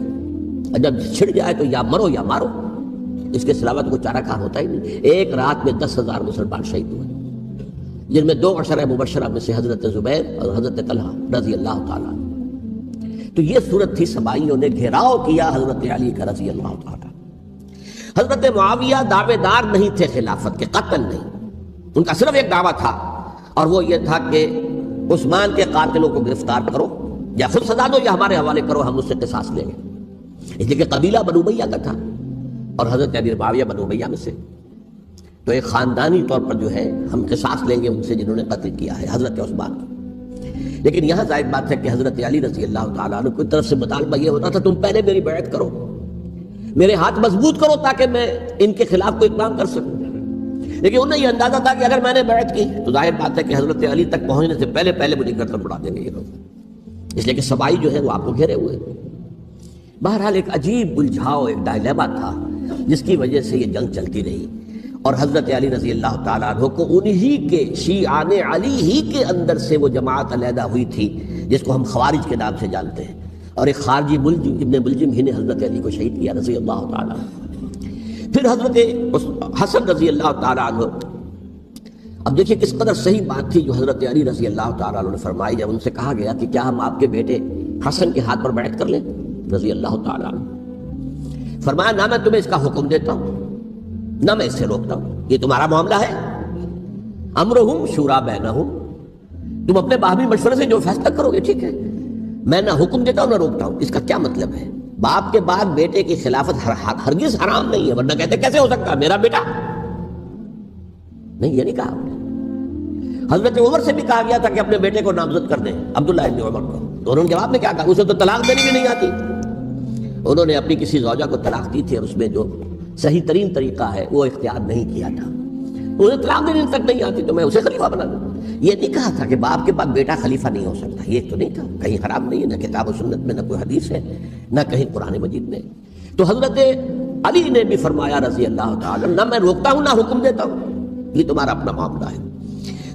جب چھڑ جائے تو یا مرو یا مارو، اس کے سلاوت کوئی چارہ کار ہوتا ہی نہیں۔ ایک رات میں 10,000 مسلمان شہید ہوئے، جن میں 2 عشرہ مبشرہ میں سے حضرت زبیر اور حضرت طلحہ رضی اللہ تعالیٰ۔ تو یہ صورت تھی، سبائیوں نے گھیراؤ کیا حضرت علی کا رضی اللہ تعالیٰ۔ حضرت معاویہ دعوے دار نہیں تھے خلافت کے، قتل نہیں، ان کا صرف ایک دعویٰ تھا، اور وہ یہ تھا کہ عثمان کے قاتلوں کو گرفتار کرو، یا خود سزا دو یا ہمارے حوالے کرو، ہم اس سے قصاص لیں گے۔ اس لیے کہ قبیلہ بنو امیہ کا تھا، اور حضرت علی معاویہ بنو امیہ میں سے۔ تو ایک خاندانی طور پر جو ہے ہم قصاص لیں گے ان سے جنہوں نے قتل کیا ہے حضرت عثمان کی۔ لیکن یہاں ظاہر بات ہے کہ حضرت علی رضی اللہ تعالیٰ عنہ کی طرف سے مطالبہ یہ ہوتا تھا تم پہلے میری بیعت کرو، میرے ہاتھ مضبوط کرو تاکہ میں ان کے خلاف کوئی اقدام کر سکوں۔ لیکن انہیں یہ اندازہ تھا کہ اگر میں نے بیعت کی تو ظاہر بات ہے کہ حضرت علی تک پہنچنے سے پہلے پہلے مجھے گردن اڑا دیں گے یہ لوگ، اس لیے کہ سبائی جو ہے وہ آپ کو گھیرے ہوئے۔ بہرحال ایک عجیب الجھاؤ، ایک ڈائلیما تھا جس کی وجہ سے یہ جنگ چلتی رہی، اور حضرت علی رضی اللہ تعالیٰ عنہ کو انہی کے شیعان علی ہی کے اندر سے وہ جماعت علیحدہ ہوئی تھی جس کو ہم خوارج کے نام سے جانتے ہیں، اور ایک خارجی ملجم ابن ملجم ہی نے حضرت علی کو شہید کیا رضی اللہ تعالیٰ عنہ۔ پھر حضرت حسن رضی اللہ تعالیٰ عنہ، اب دیکھیے کس قدر صحیح بات تھی جو حضرت علی رضی اللہ تعالیٰ عنہ نے فرمائی جب ان سے کہا گیا کہ کیا ہم آپ کے بیٹے حسن کے ہاتھ پر بیعت کر لیں رضی اللہ تعالیٰ عنہ۔ فرمایا نہ میں تمہیں اس کا حکم دیتا ہوں نہ میں اس سے روکتا ہوں، یہ تمہارا معاملہ ہے، امرہم شورا بینہم، تم اپنے باہمی مشورے سے جو فیصلہ کرو گے ٹھیک ہے، میں نہ حکم دیتا ہوں نہ روکتا ہوں۔ اس کا کیا مطلب ہے؟ باپ کے بعد بیٹے کی خلافت ہرگز حرام نہیں ہے، ورنہ کہتے کیسے ہو سکتا میرا بیٹا؟ نہیں، یہ نہیں کہا۔ حضرت عمر سے بھی کہا گیا تھا کہ اپنے بیٹے کو نامزد کر دیں، عبداللہ ابن عمر کو، تو انہوں نے جواب میں کیا کہا؟ اسے تو طلاق دینی بھی نہیں آتی۔ انہوں نے اپنی کسی زوجہ کو طلاق دی تھی اور اس میں جو صحیح ترین طریقہ ہے وہ اختیار نہیں کیا تھا، انہیں طلاق دینے تک نہیں آتی تو میں اسے خلیفہ بنا دوں۔ یہ نہیں کہا تھا کہ باپ کے بعد بیٹا خلیفہ نہیں ہو سکتا، یہ تو نہیں تھا، کہیں حرام نہیں ہے، نہ کتاب و سنت میں، نہ کوئی حدیث ہے، نہ کہیں قرآن مجید میں۔ تو حضرت علی نے بھی فرمایا رضی اللہ تعالیٰ نہ میں روکتا ہوں نہ حکم دیتا ہوں، یہ تمہارا اپنا معاملہ ہے۔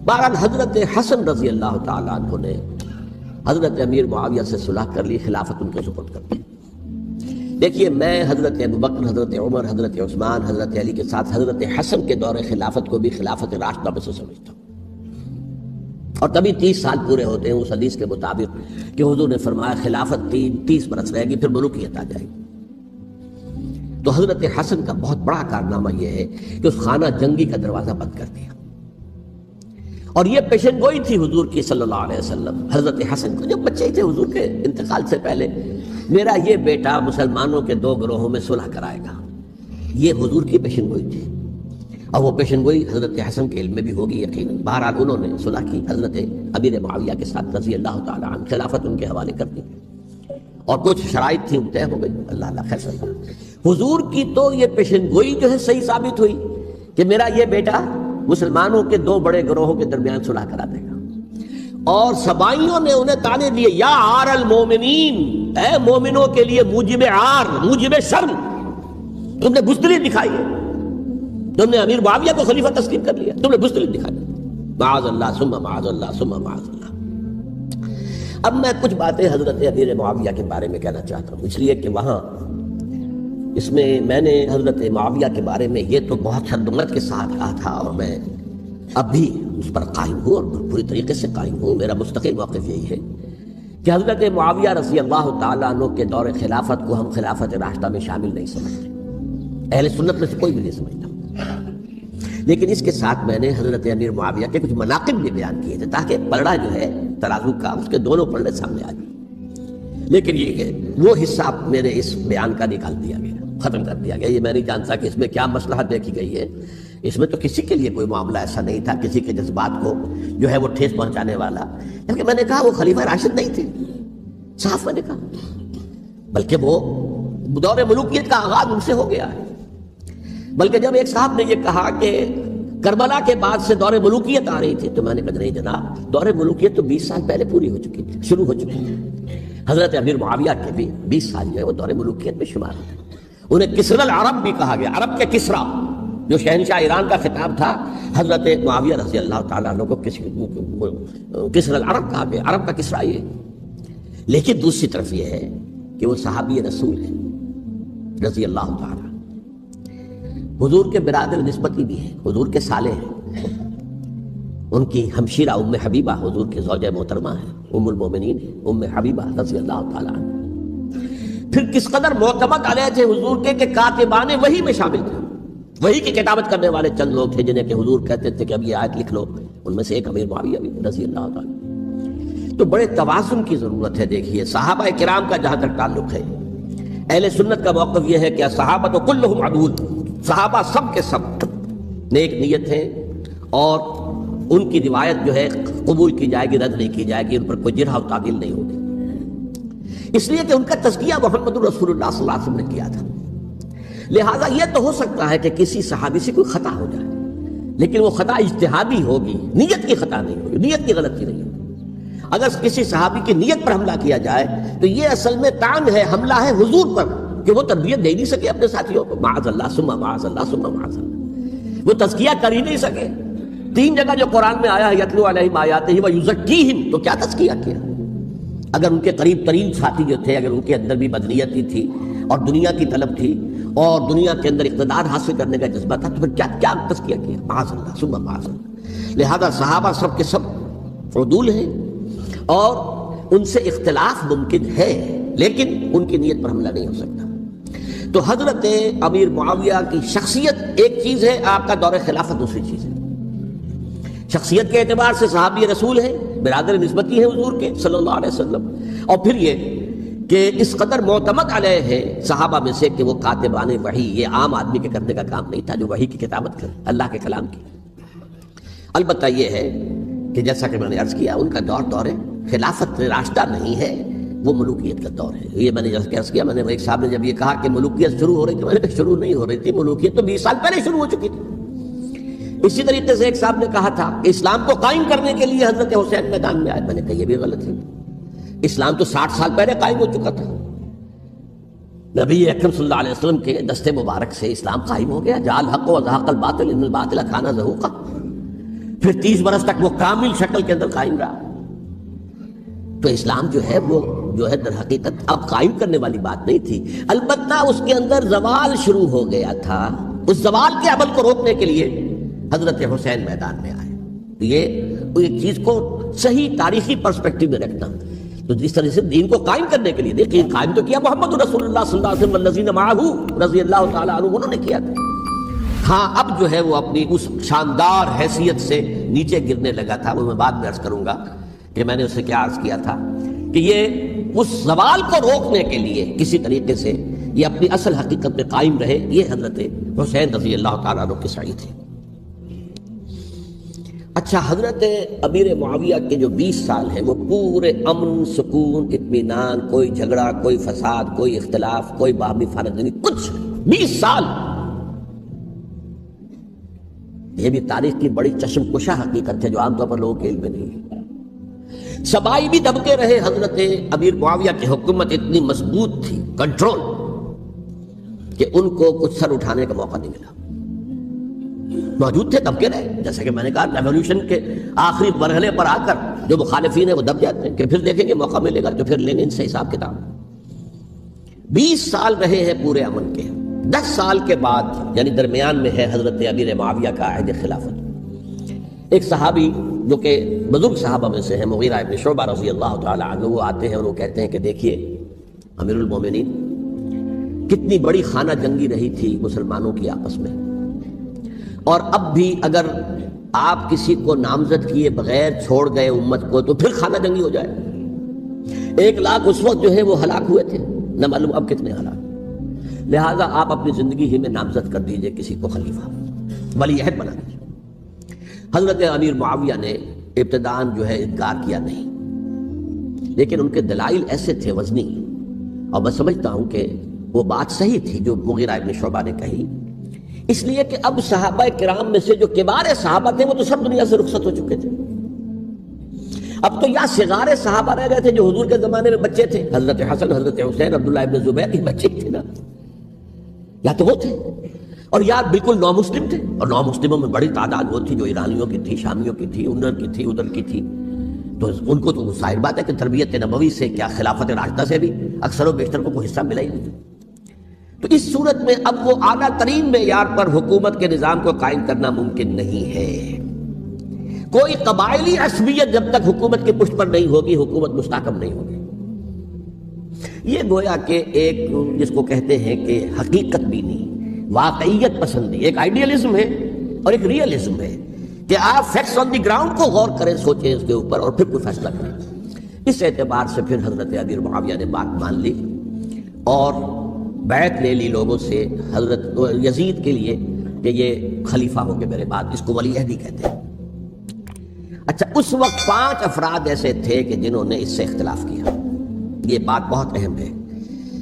بہرحال حضرت حسن رضی اللہ تعالیٰ عنہ نے حضرت امیر معاویہ سے صلح کر لی، خلافت ان کے سپرد کر دی۔ دیکھیے میں حضرت ابوبکر، حضرت عمر، حضرت عثمان، حضرت علی کے ساتھ حضرت حسن کے دور خلافت کو بھی خلافت راشدہ میں سے سمجھتا ہوں، اور تبھی 30 سال پورے ہوتے ہیں اس حدیث کے مطابق کہ حضور نے فرمایا خلافت 30 برس رہے گی پھر ملوکیت آ جائے گی۔ تو حضرت حسن کا بہت بڑا کارنامہ یہ ہے کہ اس خانہ جنگی کا دروازہ بند کر دیا، اور یہ پیشن گوئی تھی حضور کی صلی اللہ علیہ وسلم حضرت حسن کو، جب بچے تھے حضور کے انتقال سے پہلے، میرا یہ بیٹا مسلمانوں کے 2 گروہوں میں صلح کرائے گا، یہ حضور کی پیشن گوئی تھی، اور وہ پیشن گوئی حضرت حسن کے علم میں بھی ہوگی یقیناً۔ بہرحال انہوں نے صلح کی حضرت امیر معاویہ کے ساتھ رضی اللہ تعالیٰ عنہ، خلافت ان کے حوالے کر دی، اور کچھ شرائط تھیں طے ہو گئی، اللہ اللہ خیر صلی اللہ۔ حضور کی تو یہ پیشن گوئی جو ہے صحیح ثابت ہوئی کہ میرا یہ بیٹا مسلمانوں کے 2 بڑے گروہوں کے درمیان صلح کرا دے گا، اور سبائیوں نے انہیں تانے دیے یا عار المومنین، اے مومنوں کے لیے موجب عار، موجب شرم، تم نے بزدلی دکھائی ہے، تم نے امیر معاویہ کو خلیفہ تسلیم کر لیا، تم نے بزدلی دکھائی، معاذ اللہ ثم معاذ اللہ ثم معاذ اللہ۔ اب میں کچھ باتیں حضرت امیر معاویہ کے بارے میں کہنا چاہتا ہوں، اس لیے کہ وہاں اس میں نے حضرت معاویہ کے بارے میں یہ تو بہت حدمت کے ساتھ کہا تھا، اور میں اب بھی اس پر قائم ہوں اور پوری طریقے سے قائم ہوں۔ میرا مستقل موقف یہی ہے کہ حضرت معاویہ رضی اللہ تعالیٰ عنہ کے دور خلافت کو ہم خلافت راشدہ میں شامل نہیں سمجھتے، اہل سنت میں سے کوئی بھی نہیں سمجھتا، لیکن اس کے ساتھ میں نے حضرت امیر معاویہ کے کچھ مناقب بھی بیان کیے تھے تاکہ پلڑا جو ہے ترازو کا اس کے دونوں پلڑے سامنے آ جائیں۔ لیکن یہ کہ وہ حصہ میرے اس بیان کا نکال دیا گیا، ختم کر دیا گیا، یہ میں نہیں جانتا کہ اس میں کیا مصلحت دیکھی گئی ہے، اس میں تو کسی کے لیے کوئی معاملہ ایسا نہیں تھا کسی کے جذبات کو جو ہے وہ ٹھیس پہنچانے والا، کیونکہ میں نے کہا وہ خلیفہ راشد نہیں تھے، صاف میں نے کہا، بلکہ وہ دور ملوکیت کا آغاز ان سے ہو گیا ہے۔ بلکہ جب ایک صاحب نے یہ کہا کہ کربلا کے بعد سے دور ملوکیت آ رہی تھی، تو میں نے کہا نہیں جناب، دور ملوکیت تو 20 سال پہلے پوری ہو چکی تھی، شروع ہو چکی تھی۔ حضرت امیر معاویہ کے بھی 20 سال جو ہے وہ دور ملوکیت میں شمار ہوتے، انہیں کسری العرب بھی کہا گیا، عرب کے کسریٰ جو شہنشاہ ایران کا خطاب تھا، حضرت معاویہ رضی اللہ تعالیٰ عنہ کو کسری العرب کہا گیا، عرب کا کسریٰ یہ۔ لیکن دوسری طرف یہ ہے کہ وہ صحابی رسول ہے رضی اللہ تعالیٰ، حضور کے برادر نسبتی بھی ہیں، حضور کے سالے ہیں، ان کی ہمشیرہ ام حبیبہ حضور کی زوجہ محترمہ ہیں، ام المومنین ہیں ام حبیبہ رضی اللہ تعالیٰ عنہ۔ پھر کس قدر معتمد علیہ تھے حضور کے کہ کاتبان وحی میں شامل تھے، وحی کی کتابت کرنے والے چند لوگ تھے جنہیں کہ حضور کہتے تھے کہ اب یہ آیت لکھ لو، ان میں سے ایک امیر معاویہ بھی رضی اللہ تعالیٰ۔ تو بڑے توازن کی ضرورت ہے۔ دیکھیے صحابہ کرام کا جہاں تک تعلق ہے، اہل سنت کا موقف یہ ہے کہ صحابہ تو کلہم عدول، صحابہ سب کے سب نیک نیت ہیں اور ان کی روایت جو ہے قبول کی جائے گی، رد نہیں کی جائے گی، ان پر کوئی جرح و تعدیل نہیں ہوگی، اس لیے کہ ان کا تزکیہ محمد رسول اللہ صلی اللہ علیہ وسلم نے کیا تھا۔ لہٰذا یہ تو ہو سکتا ہے کہ کسی صحابی سے کوئی خطا ہو جائے، لیکن وہ خطا اجتہادی ہوگی، نیت کی خطا نہیں ہوگی، نیت کی غلطی نہیں ہوگی۔ اگر کسی صحابی کی نیت پر حملہ کیا جائے تو یہ اصل میں طعن ہے، حملہ ہے حضور پر کہ وہ تربیت دے نہیں سکے اپنے ساتھیوں کو، معاذ اللہ ثم معاذ اللہ ثم معاذ اللہ، وہ تزکیہ کر ہی نہیں سکے۔ 3 جگہ جو قرآن میں آیا ہے یتلو علیہم آیاتہ ویزکیہم، تو کیا تزکیہ کیا؟ اگر ان کے قریب ترین ساتھی جو تھے، اگر ان کے اندر بھی بدنیتی تھی اور دنیا کی طلب تھی اور دنیا کے اندر اقتدار حاصل کرنے کا جذبہ تھا، تو پھر کیا تزکیہ کیا؟ معاذ اللہ ثم معاذ اللہ۔ لہذا صحابہ سب کے سب عدول ہیں اور ان سے اختلاف ممکن ہے، لیکن ان کی نیت پر حملہ نہیں ہو سکتا۔ تو حضرت امیر معاویہ کی شخصیت ایک چیز ہے، آپ کا دور خلافت دوسری چیز ہے۔ شخصیت کے اعتبار سے صحابی رسول ہیں، برادر نسبتی ہیں حضور کے صلی اللہ علیہ وسلم، اور پھر یہ کہ اس قدر معتمد علیہ ہے صحابہ میں سے کہ وہ کاتبان وحی، یہ عام آدمی کے کرنے کا کام نہیں تھا جو وحی کی کتابت کرے، اللہ کے کلام کی۔ البتہ یہ ہے کہ جیسا کہ میں نے عرض کیا، ان کا دور خلافت راشدہ نہیں ہے، وہ ملوکیت کا دور ہے۔ یہ میں نے جیسا کہ عرض کیا، میں نے ایک صاحب نے جب یہ کہا کہ ملوکیت شروع ہو رہی تھی، میں نے کہا شروع نہیں ہو رہی تھی، ملوکیت تو 20 سال پہلے شروع ہو چکی تھی۔ اسی طریقے سے ایک صاحب نے کہا تھا کہ اسلام کو قائم کرنے کے لیے حضرت حسین میدان میں آئے، میں نے کہا یہ بھی غلط ہے، اسلام تو 60 سال پہلے قائم ہو چکا تھا، نبی اکرم صلی اللہ علیہ وسلم کے دست مبارک سے اسلام قائم ہو گیا، جاء الحق وزهق الباطل ان الباطل کان زهوقا، پھر 30 برس تک وہ کامل شکل کے اندر قائم رہا۔ تو اسلام جو ہے وہ جو ہے در حقیقت اب قائم کرنے والی بات نہیں تھی، البتہ اس کے اندر زوال شروع ہو گیا تھا، اس زوال کے عمل کو روکنے کے لیے حضرت حسین میدان میں آئے۔ یہ ایک چیز کو صحیح تاریخی پرسپیکٹو میں رکھنا، تو جس طرح سے دین کو قائم کرنے کے لیے دیکھیں، قائم تو کیا محمد رسول اللہ صلی اللہ علیہ وسلم والذین معہ رضی اللہ تعالیٰ عنہ، انہوں نے کیا تھا۔ ہاں اب جو ہے وہ اپنی اس شاندار حیثیت سے نیچے گرنے لگا تھا، وہ میں بعد میں عرض کروں گا کہ میں نے اسے کیا عرض کیا تھا کہ یہ اس زوال کو روکنے کے لیے کسی طریقے سے یہ اپنی اصل حقیقت میں قائم رہے، یہ حضرت حسین رضی اللہ تعالیٰ عنہ کی سعی تھی۔ اچھا، حضرت امیر معاویہ کے جو 20 سال ہیں وہ پورے امن، سکون، اطمینان، کوئی جھگڑا، کوئی فساد، کوئی اختلاف، کوئی باہمی فارغی، کچھ 20 سال۔ یہ بھی تاریخ کی بڑی چشم کشا حقیقت ہے جو عام طور پر لوگوں کے علم میں نہیں ہے۔ سبائی بھی دبکے رہے، حضرت امیر معاویہ کی حکومت اتنی مضبوط تھی، کنٹرول، کہ ان کو کچھ سر اٹھانے کا موقع نہیں ملا، موجود تھے، دبکے رہے۔ جیسا کہ میں نے کہا، ریولوشن کے آخری مرحلے پر آ کر جو مخالفین ہیں وہ دب جاتے ہیں کہ پھر دیکھیں گے موقع ملے گا تو پھر لیں گے ان سے حساب کتاب۔ 20 سال رہے ہیں پورے امن کے۔ 10 سال کے بعد یعنی درمیان میں ہے حضرت امیر معاویہ کا عہد خلافت۔ ایک صحابی جو کہ بزرگ صحابہ میں سے ہیں، مغیرہ ابن شعبہ رضی اللہ تعالیٰ عنہ، وہ آتے ہیں اور وہ کہتے ہیں کہ دیکھیے امیر المومنین، کتنی بڑی خانہ جنگی رہی تھی مسلمانوں کی آپس میں، اور اب بھی اگر آپ کسی کو نامزد کیے بغیر چھوڑ گئے امت کو تو پھر خانہ جنگی ہو جائے۔ 1 لاکھ اس وقت جو ہے وہ ہلاک ہوئے تھے، نہ معلوم اب کتنے ہلاک۔ لہٰذا آپ اپنی زندگی ہی میں نامزد کر دیجئے کسی کو خلیفہ، ولی عہد بنا دیجئے۔ حضرت امیر معاویہ نے ابتداءً جو ہے انکار کیا نہیں، لیکن ان کے دلائل ایسے تھے وزنی، اور میں سمجھتا ہوں کہ وہ بات صحیح تھی جو مغیرہ ابن شعبہ نے کہی، اس لیے کہ اب صحابہ کرام میں سے جو کبار صحابہ تھے وہ تو سب دنیا سے رخصت ہو چکے تھے، اب تو یا صغار صحابہ رہ گئے تھے جو حضور کے زمانے میں بچے تھے، حضرت حسن، حضرت حسین، عبداللہ ابن زبیر کے بچے تھے نا، یا تو وہ تھے، اور یا بالکل نو مسلم تھے، اور نو مسلموں میں بڑی تعداد وہ تھی جو ایرانیوں کی تھی، شامیوں کی تھی، ادھر کی تھی، تو ان کو تو ظاہر بات ہے کہ تربیت نبوی سے کیا خلافت راشدہ سے بھی اکثر و بیشتر کو کوئی حصہ ملا ہی نہیں۔ تو اس صورت میں اب وہ اعلیٰ ترین معیار پر حکومت کے نظام کو قائم کرنا ممکن نہیں ہے۔ کوئی قبائلی عصبیت جب تک حکومت کی پشت پر نہیں ہوگی، حکومت مستحکم نہیں ہوگی۔ یہ گویا کہ ایک جس کو کہتے ہیں کہ حقیقت بینی، واقعیت پسندی، ایک آئیڈیالزم ہے اور ایک ریئلزم ہے کہ آپ فیکٹس آن دی گراؤنڈ کو غور کریں، سوچیں اس کے اوپر اور پھر کوئی فیصلہ کریں۔ اس اعتبار سے پھر حضرت امیر معاویہ نے بات مان لی اور بیعت لے لی لوگوں سے حضرت یزید کے لیے کہ یہ خلیفہ ہوں گے میرے بعد، اس کو ولی عہدی کہتے ہیں۔ اچھا، اس وقت 5 افراد ایسے تھے کہ جنہوں نے اس سے اختلاف کیا۔ یہ بات بہت اہم ہے۔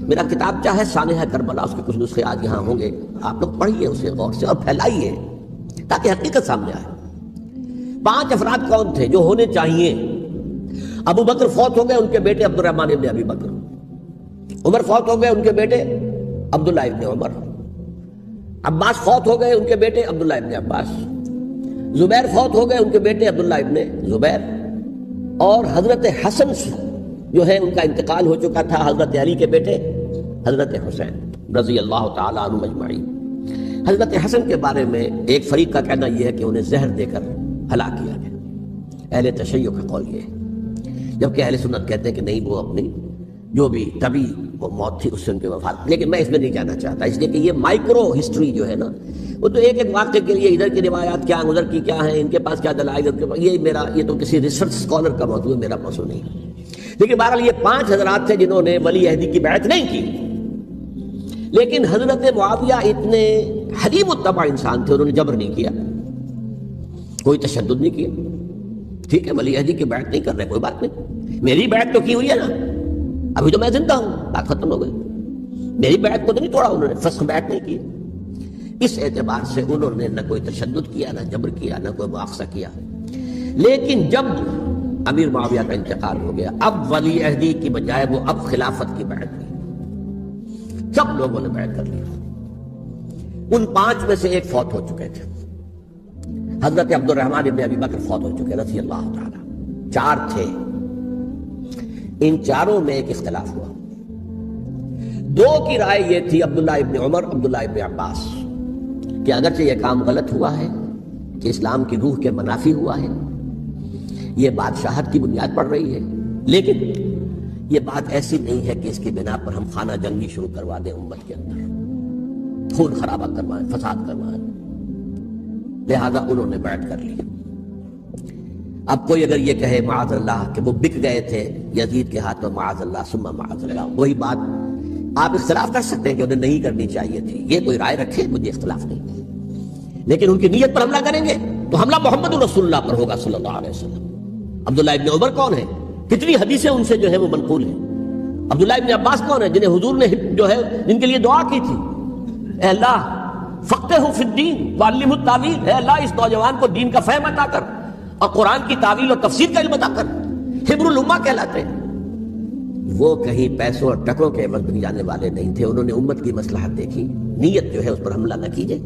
میرا کتاب چاہے سانحہ کربلا، اس کے کچھ نسخے آج یہاں ہوں گے، آپ لوگ پڑھیے اسے غور سے اور پھیلائیے تاکہ حقیقت سامنے آئے۔ 5 افراد کون تھے جو ہونے چاہیے؟ ابو بکر فوت ہو گئے، ان کے بیٹے عبد الرحمن ابن ابی بکر۔ عمر فوت ہو گئے، ان کے بیٹے عبداللہ ابن عمر۔ عباس فوت ہو گئے، ان کے بیٹے عبداللہ ابن عباس۔ زبیر فوت ہو گئے، ان کے بیٹے عبداللہ ابن زبیر۔ اور حضرت حسن جو ہے ان کا انتقال ہو چکا تھا، حضرت علی کے بیٹے حضرت حسین رضی اللہ تعالیٰ عنہ اجمعین۔ حضرت حسن کے بارے میں ایک فریق کا کہنا یہ ہے کہ انہیں زہر دے کر ہلاک کیا گیا، اہل تشیع کا قول یہ ہے، جبکہ اہل سنت کہتے ہیں کہ نہیں، وہ اپنی جو بھی طبی وہ موت تھی اس سے ان کے وفات۔ لیکن میں اس میں نہیں جانا چاہتا، اس لیے کہ یہ مائکرو ہسٹری جو ہے نا، وہ تو ایک ایک واقعے کے لیے ادھر کی روایات کیا ہیں، ادھر کی کیا ہیں، ان کے پاس کیا دلائل، یہ تو کسی ریسرچ اسکالر کا موضوع ہے، میرا موضوع نہیں ہے۔ لیکن بہرحال یہ 5 حضرات تھے جنہوں نے ولی عہدی کی بیعت نہیں کی، لیکن حضرت معاویہ اتنے حلیم الطبع انسان تھے، انہوں نے جبر نہیں کیا، کوئی تشدد نہیں کیا۔ ٹھیک ہے، ولی عہدی کی بیعت نہیں کر رہے، کوئی بات نہیں، میری بیعت تو کی ہوئی ہے نا، ابھی تو میں زندہ ہوں، بات ختم ہو گئی، میری بیعت کو تو نہیں توڑا انہوں نے، فسخ بیعت نہیں کی۔ اس اعتبار سے انہوں نے نہ کوئی تشدد کیا، نہ جبر کیا، نہ کوئی مواخذہ کیا۔ لیکن جب امیر معاویہ کا انتقال ہو گیا، اب ولی عہدی کی بجائے وہ اب خلافت کی بیعت کی، سب لوگوں نے بیعت کر لیا۔ ان 5 میں سے ایک فوت ہو چکے تھے، حضرت عبد الرحمن ابن ابی بکر فوت ہو چکے رضی اللہ تعالی۔ 4 تھے، ان 4 میں ایک اختلاف ہوا۔ 2 کی رائے یہ تھی، عبداللہ ابن عمر، عبداللہ ابن عباس، کہ اگرچہ یہ کام غلط ہوا ہے، کہ اسلام کی روح کے منافی ہوا ہے، یہ بادشاہت کی بنیاد پڑ رہی ہے، لیکن یہ بات ایسی نہیں ہے کہ اس کی بنا پر ہم خانہ جنگی شروع کروا دیں، امت کے اندر خون خرابہ کروائیں، فساد کروائیں۔ لہذا انہوں نے بیعت کر لی۔ اب کوئی اگر یہ کہے معاذ اللہ کہ وہ بک گئے تھے یزید کے ہاتھوں، معاذ اللہ ثم معاذ اللہ، وہی بات آپ اختلاف کر سکتے ہیں کہ انہیں نہیں کرنی چاہیے تھی، یہ کوئی رائے رکھے، مجھے اختلاف نہیں، لیکن ان کی نیت پر حملہ کریں گے تو حملہ محمد رسول اللہ پر ہوگا صلی اللہ علیہ وسلم۔ عبداللہ ابن عمر کون ہے؟ کتنی حدیثیں ان سے جو ہے وہ منقول ہیں۔ عبداللہ ابن عباس کون ہے؟ جنہیں حضور نے جو ہے جن کے لیے دعا کی تھی، اے اللہ فقہہ فی الدین وعلمہ التاویل، اے اللہ اس نوجوان کو دین کا فہم عطا کر اور قرآن کی تعویل اور تفسیر کا علم عطا کر، حبر الامہ کہلاتے ہیں۔ وہ کہیں پیسوں اور ٹکروں کے عوض بن جانے والے نہیں تھے، انہوں نے امت کی مصلحت دیکھی، نیت جو ہے اس پر حملہ نہ کیجئے،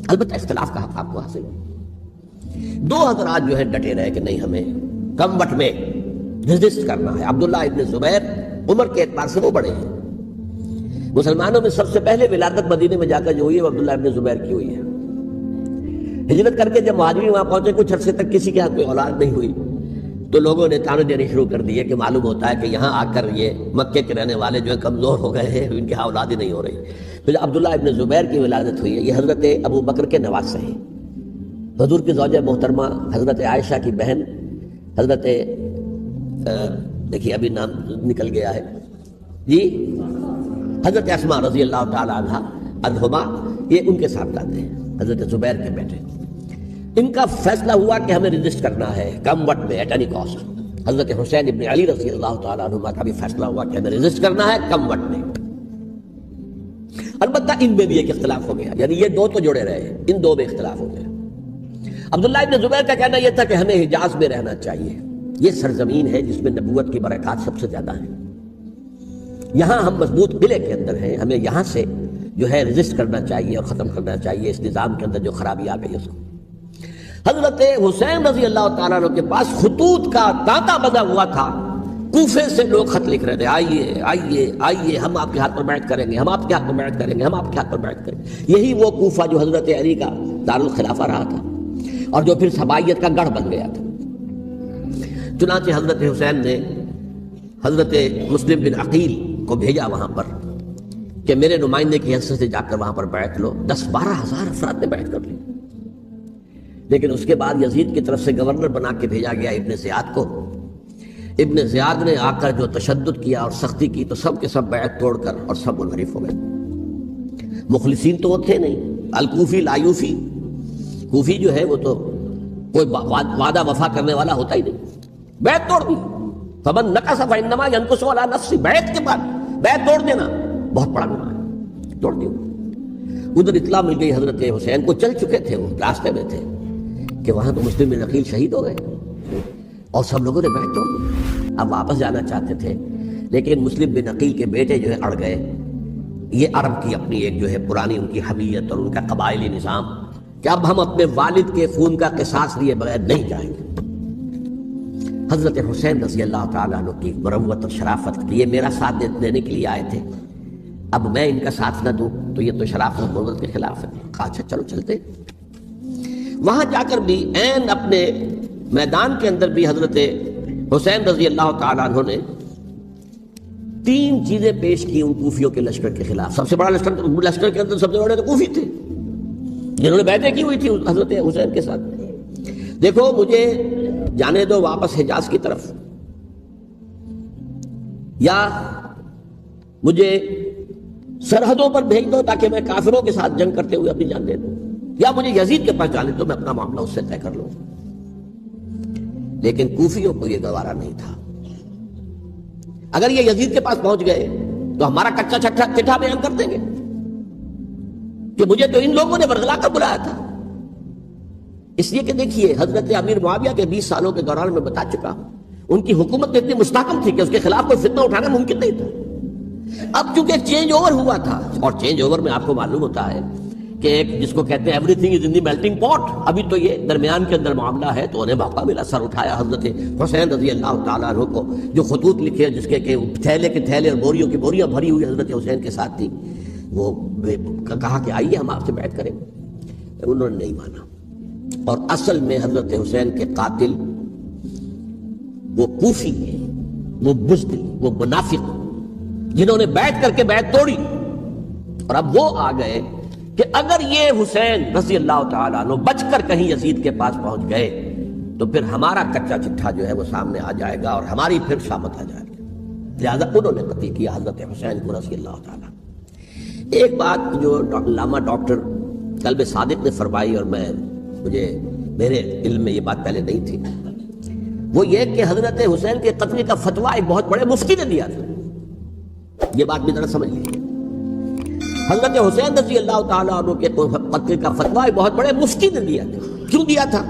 البتہ اختلاف کا حق آپ کو حاصل ہے۔ 2 حضرات جو ہے ڈٹے رہے کہ نہیں، ہمیں کم وقت میں ریزسٹ کرنا ہے۔ عبداللہ ابن زبیر عمر کے اعتبار سے وہ بڑے ہیں، مسلمانوں میں سب سے پہلے ولادت مدینے میں جا کر جو ہوئی ہے وہ عبداللہ ابن زبیر کی ہوئی ہے۔ ہجرت کر کے جب مہاجرین وہاں پہنچے، کچھ عرصے تک کسی کے ہاتھ کوئی اولاد نہیں ہوئی، تو لوگوں نے تانے دینے شروع کر دیے کہ معلوم ہوتا ہے کہ یہاں آ کر یہ مکے کے رہنے والے جو ہے کمزور ہو گئے ہیں، ان کے ہاں اولاد ہی نہیں ہو رہی۔ پھر عبداللہ ابن زبیر کی ولادت ہوئی ہے، یہ حضرت ابو بکر کے نواسے ہیں، حضور کی زوجہ محترمہ حضرت عائشہ کی بہن حضرت دیکھیے ابھی نام نکل گیا ہے جی، حضرت اسماء رضی اللہ تعالی عنہما، یہ ان کے ساتھ آتے ہیں، حضرت زبیر کے بیٹے۔ ان کا فیصلہ ہوا کہ ہمیں رجسٹ کرنا ہے کم وقت میں، ایٹ اینی کاسٹ۔ حضرت حسین ابن علی رضی اللہ تعالیٰ عنہما کا بھی فیصلہ ہوا کہ ہمیں رجسٹ کرنا ہے کم وقت میں۔ البتہ ان میں بھی ایک اختلاف ہو گیا، یعنی یہ 2 تو جڑے رہے، ان 2 میں اختلاف ہو گیا۔ عبداللہ ابن زبیر کا کہنا یہ تھا کہ ہمیں حجاز میں رہنا چاہیے، یہ سرزمین ہے جس میں نبوت کی برکات سب سے زیادہ ہیں، یہاں ہم مضبوط قلعے کے اندر ہیں، ہمیں یہاں سے جو ہے رجسٹ کرنا چاہیے اور ختم کرنا چاہیے اس نظام کے اندر جو خرابی آ گئی اس کو۔ حضرت حسین رضی اللہ تعالیٰ عنہ کے پاس خطوط کا تانتا بندھا ہوا تھا، کوفے سے لوگ خط لکھ رہے تھے، آئیے آئیے آئیے، ہم آپ کے ہاتھ پر بیعت کریں گے، ہم آپ کے ہاتھ پر بیعت کریں گے، ہم آپ کے ہاتھ پر بیعت کریں گے۔ یہی وہ کوفہ جو حضرت علی کا دارالخلافہ رہا تھا اور جو پھر سبائیت کا گڑھ بن گیا تھا۔ چنانچہ حضرت حسین نے حضرت مسلم بن عقیل کو بھیجا وہاں پر کہ میرے نمائندے کی حیثیت سے جا کر وہاں پر بیعت لو۔ 10-12 ہزار افراد نے بیعت کر لی، لیکن اس کے بعد یزید کی طرف سے گورنر بنا کے بھیجا گیا ابن زیاد کو۔ ابن زیاد نے آ کر جو تشدد کیا اور سختی کی تو سب کے سب بیعت توڑ کر اور سب منحرف ہو گئے۔ مخلصین تو وہ تھے نہیں، الکوفی لا یوفی، کوفی جو ہے وہ تو کوئی وعدہ وفا کرنے والا ہوتا ہی نہیں، بیعت توڑ دی. فمن نقص فانما ينقص على نفسه، بیعت کے بعد بیعت توڑ دینا بہت بڑا گناہ ہے، توڑ دی. ادھر اطلاع مل گئی حضرت حسین کو، چل چکے تھے، وہ راستے میں تھے کہ وہاں تو مسلم بن عقیل شہید ہو گئے اور سب لوگوں نے بیعت توڑ دی. اب واپس جانا چاہتے تھے لیکن مسلم بن عقیل کے بیٹے جو ہے اڑ گئے. یہ عرب کی اپنی ایک جو ہے پرانی ان کی حمیت اور ان کا قبائلی نظام کہ اب ہم اپنے والد کے خون کا قصاص لیے بغیر نہیں جائیں گے. حضرت حسین رضی اللہ تعالیٰ عنہ کی مروت اور شرافت کہ یہ میرا ساتھ دینے کے لیے آئے تھے، اب میں ان کا ساتھ نہ دوں تو یہ تو شرافت اور مروت کے خلاف ہے. اچھا چلو چلتے. وہاں جا کر بھی عین اپنے میدان کے اندر بھی حضرت حسین رضی اللہ تعالیٰ عنہ نے 3 چیزیں پیش کی ان کوفیوں کے لشکر کے خلاف. سب سے بڑا لشکر کے اندر سب سے بڑے تو کوفی تھے جنہوں نے بیعتیں کی ہوئی تھی حضرت حسین کے ساتھ. دیکھو مجھے جانے دو واپس حجاز کی طرف، یا مجھے سرحدوں پر بھیج دو تاکہ میں کافروں کے ساتھ جنگ کرتے ہوئے اپنی جان دے دوں، یا مجھے یزید کے پاس جانے دو، میں اپنا معاملہ اس سے طے کر لوں. لیکن کوفیوں کو یہ گوارا نہیں تھا. اگر یہ یزید کے پاس پہنچ گئے تو ہمارا کچا چٹھا بیان کر دیں گے کہ مجھے تو ان لوگوں نے برگلا کر بلایا تھا. اس لیے کہ دیکھیے حضرت امیر معاویہ کے 20 سالوں کے دوران میں بتا چکا ہوں ان کی حکومت اتنی مستحکم تھی کہ اس کے خلاف کوئی فتنہ اٹھانا ممکن نہیں تھا. اب چونکہ چینج اوور ہوا تھا، اور چینج اوور میں آپ کو معلوم ہوتا ہے کہ ایک جس کو کہتے ہیں every thing is in the melting پاٹ، ابھی تو یہ درمیان کے اندر معاملہ ہے، تو انہیں موقع ملا. سر اٹھایا حضرت حسین رضی اللہ تعالیٰ عنہ کو، جو خطوط لکھے جس کے کہ تھیلے کے تھیلے اور بوریوں کی بوریاں بھری ہوئی حضرت حسین کے ساتھ تھی. وہ کہا کہ آئیے ہم آپ سے بیعت کریں. انہوں نے نہیں مانا. اور اصل میں حضرت حسین کے قاتل وہ کوفی ہیں، وہ بزدل، وہ منافق جنہوں نے بیعت کر کے بیعت توڑی. اور اب وہ آ گئے کہ اگر یہ حسین رضی اللہ تعالیٰ عنہ بچ کر کہیں یزید کے پاس پہنچ گئے تو پھر ہمارا کچا چٹھا جو ہے وہ سامنے آ جائے گا اور ہماری پھر شامت آ جائے گی. لہذا انہوں نے قتل کیا حضرت حسین کو رضی اللہ تعالیٰ. ایک بات جو علامہ ڈاکٹر قلب صادق نے فرمائی، اور میرے علم میں یہ بات پہلے نہیں تھی، وہ یہ کہ حضرت حسین کے قتل کا فتویٰ ایک بہت بڑے مفتی نے دیا تھا. یہ بات بھی ذرا سمجھ لیجیے. حضرت حسین رضی اللہ تعالیٰ عنہ کے قتل کا فتویٰ ایک بہت بڑے مفتی نے دیا تھا. کیوں دیا تھا؟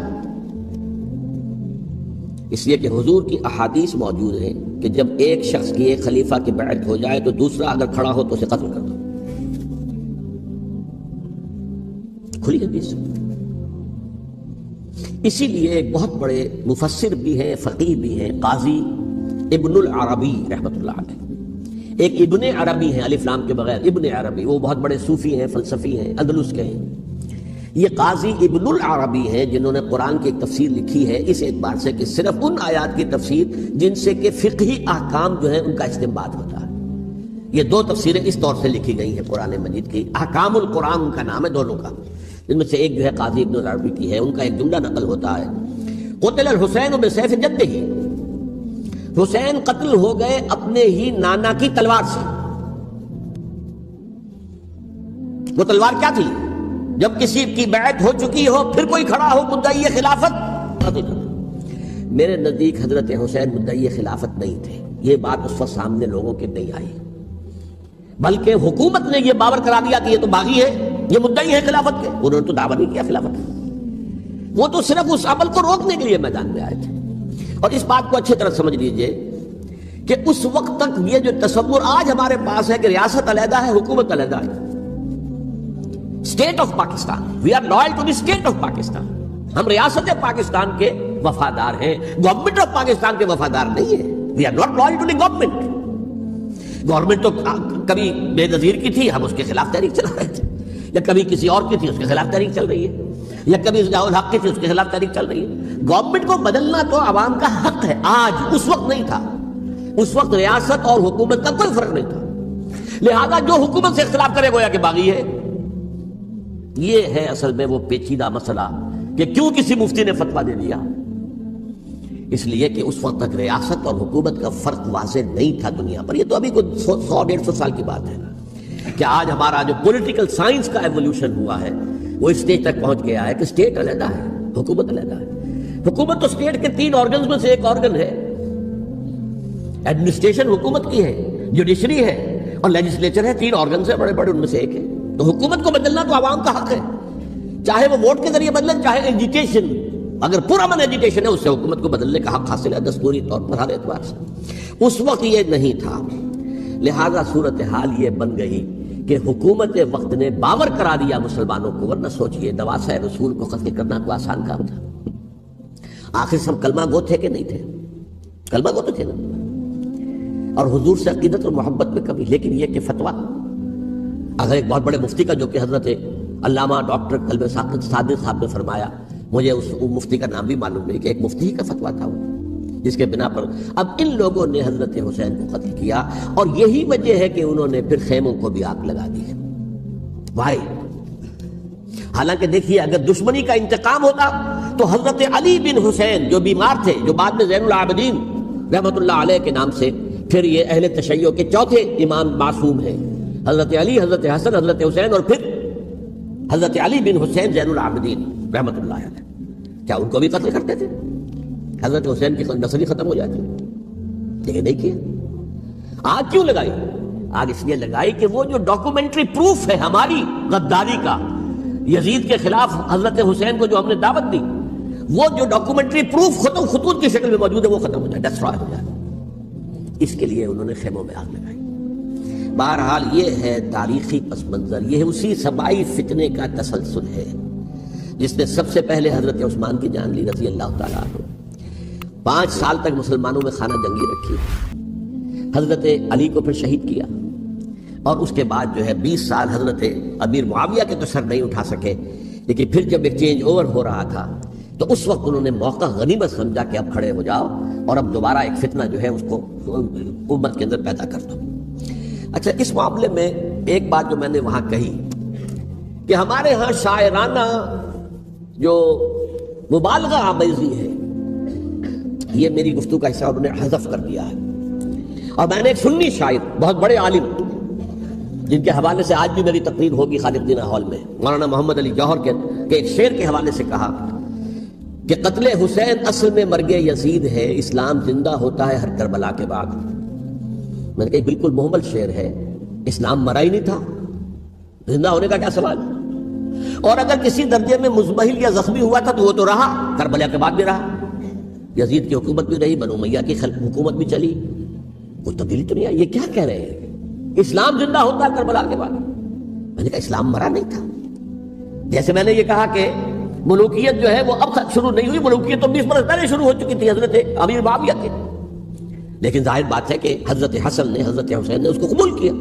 اس لیے کہ حضور کی احادیث موجود ہیں کہ جب ایک شخص کی ایک خلیفہ کی بیعت ہو جائے تو دوسرا اگر کھڑا ہو تو اسے قتل کر دو. کھلی حدیث. اسی لیے ایک بہت بڑے مفسر بھی ہیں، فقیہ بھی ہیں، قاضی ابن العربی رحمۃ اللہ علیہ. ایک ابن عربی ہیں الف لام کے بغیر، ابن عربی، وہ بہت بڑے صوفی ہیں، فلسفی ہیں، اندلس کے ہیں. یہ قاضی ابن العربی ہیں جنہوں نے قرآن کی ایک تفسیر لکھی ہے اس اعتبار سے کہ صرف ان آیات کی تفسیر جن سے کہ فقہی احکام جو ہیں ان کا استنباط ہوتا ہے. یہ 2 تفسیریں اس طور سے لکھی گئی ہیں قرآن مجید کی. احکام القرآن ان کا نام ہے دونوں کا. ان میں سے ایک جو ہے قاضی ابن العربی کی ہے. ان کا ایک جملہ نقل ہوتا ہے، قتل الحسین بسیف جدہ، حسین قتل ہو گئے اپنے ہی نانا کی تلوار سے. وہ تلوار کیا تھی؟ جب کسی کی بیعت ہو چکی ہو پھر کوئی کھڑا ہو مدعی خلافت قتل کر. میرے نزدیک حضرت حسین مدعی خلافت نہیں تھے. یہ بات اس وقت سامنے لوگوں کے نہیں آئی، بلکہ حکومت نے یہ باور کرا دیا کہ یہ تو باغی ہے، یہ مدعی ہے خلافت کے. انہوں نے تو دعویٰ نہیں کیا خلافت کا، وہ تو صرف اس عمل کو روکنے کے لیے میدان میں آئے تھے. اور اس بات کو اچھی طرح سمجھ لیجئے کہ اس وقت تک یہ جو تصور آج ہمارے پاس ہے کہ ریاست علیحدہ ہے، حکومت علیحدہ ہے. State of Pakistan, we are loyal to the state of Pakistan. ہم ریاست پاکستان کے وفادار ہیں، گورنمنٹ آف پاکستان کے وفادار نہیں ہیں. We are not loyal to the government. Government تو کبھی بے نظیر کی تھی، ہم اس کے خلاف تحریک چلا رہے تھے، یا کبھی کسی اور کی تھی اس کے خلاف تحریک چل رہی ہے، یا کبھی ضیاء الحق کی تھی اس کے خلاف تحریک چل رہی ہے. گورنمنٹ کو بدلنا تو عوام کا حق ہے. آج اس وقت نہیں تھا. اس وقت ریاست اور حکومت کا کوئی فرق نہیں تھا. لہذا جو حکومت سے اختلاف کرے گویا کہ باغی ہے. یہ ہے اصل میں وہ پیچیدہ مسئلہ کہ کیوں کسی مفتی نے فتویٰ دے دیا. اس لیے کہ اس وقت تک ریاست اور حکومت کا فرق واضح نہیں تھا دنیا پر. یہ تو ابھی کوئی 100-150 سال کی بات ہے. کہ آج ہمارا جو پولیٹیکل سائنس کا ایولیوشن ہوا ہے وہ اس سٹیج تک پہنچ گیا ہے کہ اسٹیٹ علیحدہ ہے، حکومت علیحدہ ہے۔ حکومت تو اسٹیٹ کے 3 آرگنز میں سے ایک آرگن ہے، ایڈمنسٹریشن حکومت کی ہے، جوڈیشری ہے اور لیجسلیچر ہے، 3 آرگنز ہیں بڑے بڑے، ان میں سے ایک ہے۔ تو حکومت کو بدلنا تو عوام کا حق ہے، چاہے وہ ووٹ کے ذریعے بدلیں چاہے ایجیٹیشن، اگر پرامن ایجیٹیشن ہے اس سے حکومت کو بدلنے کا حق حاصل ہے دستوری طور پر ہر اعتبار سے۔ اس وقت یہ نہیں تھا، لہذا صورتحال یہ بن گئی کہ حکومت وقت نے باور کرا دیا مسلمانوں کو، ورنہ سوچئے نواسہ رسول کو قتل کرنا کوئی آسان کام تھا؟ آخر سب کلمہ گو تھے کہ نہیں تھے؟ کلمہ گو تو تھے نا، اور حضور سے عقیدت اور محبت میں کبھی، لیکن یہ کہ فتویٰ اگر ایک بہت بڑے مفتی کا، جو کہ حضرت علامہ ڈاکٹر قلب صادق صاحب نے فرمایا، مجھے اس مفتی کا نام بھی معلوم نہیں، کہ ایک مفتی کا فتویٰ تھا وہ، جس کے بنا پر اب ان لوگوں نے حضرت حسین کو قتل کیا، اور یہی وجہ ہے کہ انہوں نے پھر خیموں کو بھی آگ لگا دی۔ بھائی حالانکہ دیکھیے اگر دشمنی کا انتقام ہوتا تو حضرت علی بن حسین جو بیمار تھے، جو بعد میں زین العابدین رحمۃ اللہ علیہ کے نام سے پھر یہ اہل تشیع کے چوتھے امام معصوم ہیں، حضرت علی، حضرت حسن، حضرت حسین، اور پھر حضرت علی بن حسین زین العابدین رحمۃ اللہ علیہ، کیا ان کو بھی قتل کرتے تھے؟ حضرت حسین کی نسل ہی ختم ہو جاتی، لیکن نہیں کیا۔ آگ کیوں لگائی؟ آگ اس لیے لگائی کہ وہ جو ڈاکومنٹری پروف ہے ہماری غداری کا یزید کے خلاف حضرت حسین کو جو ہم نے دعوت دی، وہ جو ڈاکومنٹری پروف خطوط کی شکل میں موجود ہے وہ ختم ہو جائے، ڈسٹرائے ہو جائے۔ اس کے لیے انہوں نے خیموں میں آگ لگائی۔ بہرحال یہ ہے تاریخی پس منظر، یہ اسی سبائی فتنے کا تسلسل ہے جس نے سب سے پہلے حضرت عثمان کی جان لی رضی اللہ تعالیٰ عنہ۔ 5 سال تک مسلمانوں میں خانہ جنگی رکھی، حضرت علی کو پھر شہید کیا، اور اس کے بعد جو ہے 20 سال حضرت امیر معاویہ کے تو سر نہیں اٹھا سکے، لیکن پھر جب ایک چینج اوور ہو رہا تھا تو اس وقت انہوں نے موقع غنیمت سمجھا کہ اب کھڑے ہو جاؤ اور اب دوبارہ ایک فتنہ جو ہے اس کو امت کے اندر پیدا کر دو۔ اچھا، اس معاملے میں ایک بات جو میں نے وہاں کہی کہ ہمارے ہاں شاعرانہ جو مبالغہ آمیزی ہے، یہ میری گفتگو کا حصہ انہوں نے حذف کر دیا ہے۔ اور میں نے ایک سنی شاعر، بہت بڑے عالم، جن کے حوالے سے آج بھی میری تقریر ہوگی خالد دینا ہال میں، مولانا محمد علی جوہر کے ایک شعر کے حوالے سے کہا کہ قتل حسین اصل میں مرگ یزید ہے، اسلام زندہ ہوتا ہے ہر کربلا کے بعد۔ میں نے کہا بالکل محمل شعر ہے، اسلام مرا ہی نہیں تھا، زندہ ہونے کا کیا سوال؟ اور اگر کسی درجے میں مزمحل یا زخمی ہوا تھا تو وہ تو رہا، کربلا کے بعد بھی رہا، یزید کی حکومت بھی رہی، بنو امیہ کی حکومت بھی چلی، کوئی تبدیلی تو نہیں آئی۔ یہ کیا کہہ رہے ہیں؟ اسلام زندہ ہوتا ہے کربلا کے بعد؟ میں نے کہا اسلام مرا نہیں تھا۔ جیسے میں نے یہ کہا کہ ملوکیت جو ہے وہ اب شروع نہیں ہوئی، ملوکیت تو 20 برس پہلے شروع ہو چکی تھی حضرت امیر معاویہ کے، لیکن ظاہر بات ہے کہ حضرت حسن نے، حضرت حسین نے اس کو قبول کیا،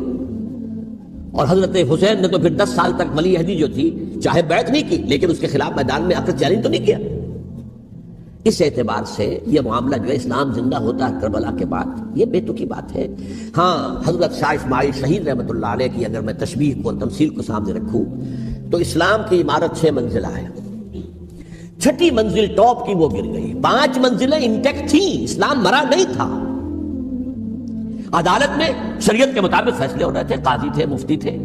اور حضرت حسین نے تو پھر 10 سال تک ولی عہدی جو تھی چاہے بیعت نہیں کی لیکن اس کے خلاف میدان میں آ کر چیلنج تو نہیں کیا۔ اس اعتبار سے یہ معاملہ جو ہے اسلام زندہ ہوتا ہے کربلا کے بعد، یہ بے تکی بات ہے۔ ہاں، حضرت شاہ اسماعیل شہید رحمۃ اللہ علیہ کی اگر میں تشبیہ کو، تمثیل کو سامنے رکھوں تو اسلام کی عمارت 6 منزلہ ہے، 6ٹھی منزل ٹاپ کی وہ گر گئی، 5 منزلیں انٹیکٹ تھیں، اسلام مرا نہیں تھا۔ عدالت میں شریعت کے مطابق فیصلے ہو رہے تھے، قاضی تھے، مفتی تھے،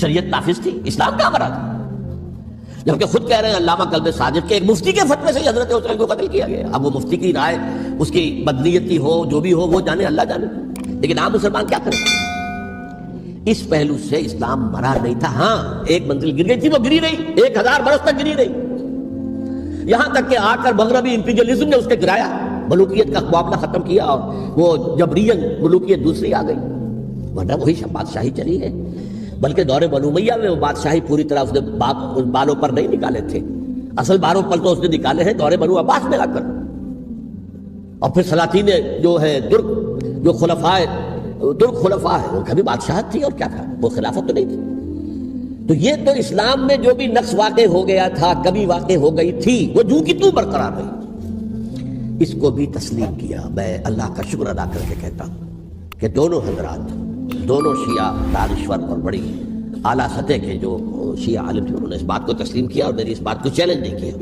شریعت نافذ تھی، اسلام کہاں مرا تھا؟ جبکہ خود کہہ رہے ہیں علامہ قلب صادق کے ایک مفتی کے فتوے سے ہی حضرت حسین کو قتل کیا گیا۔ اب وہ مفتی کی رائے، اس کی بدنیتی ہو، جو بھی ہو، وہ جانے، اللہ جانے، لیکن عام مسلمان کیا کرے؟ اس پہلو سے اسلام مرا نہیں تھا۔ ہاں، ایک منزل گر گئی تھی، وہ گری رہی، 1000 برس تک گری رہی، یہاں تک کہ آ کر مغربی امپیریلزم نے اس کے گرایا، ملوکیت کا معاملہ ختم کیا، اور وہ جبرین ملوکیت دوسری آ گئی، ورنہ وہی بادشاہی چلی ہے۔ بلکہ دور بنو امیہ میں وہ بادشاہی پوری طرح اس نے بالوں پر نہیں نکالے تھے، اصل بالوں پر تو اس نے نکالے ہیں دور بنو عباس میں آ کر، اور پھر سلاطین جو ہے جو خلفاء ہے ان کا بھی بادشاہت تھی، اور کیا تھا، وہ خلافت تو نہیں تھی۔ تو یہ تو اسلام میں جو بھی نقص واقع ہو گیا تھا، کبھی واقع ہو گئی تھی، وہ جو کی تو برقرار رہی، اس کو بھی تسلیم کیا۔ میں اللہ کا شکر ادا کر کے کہتا ہوں کہ دونوں حضرات، دونوں شیعہ دانشور اور بڑی اعلیٰ سطح کے جو شیعہ عالم تھے، انہوں نے اس بات کو تسلیم کیا اور میری اس بات کو چیلنج نہیں کیا۔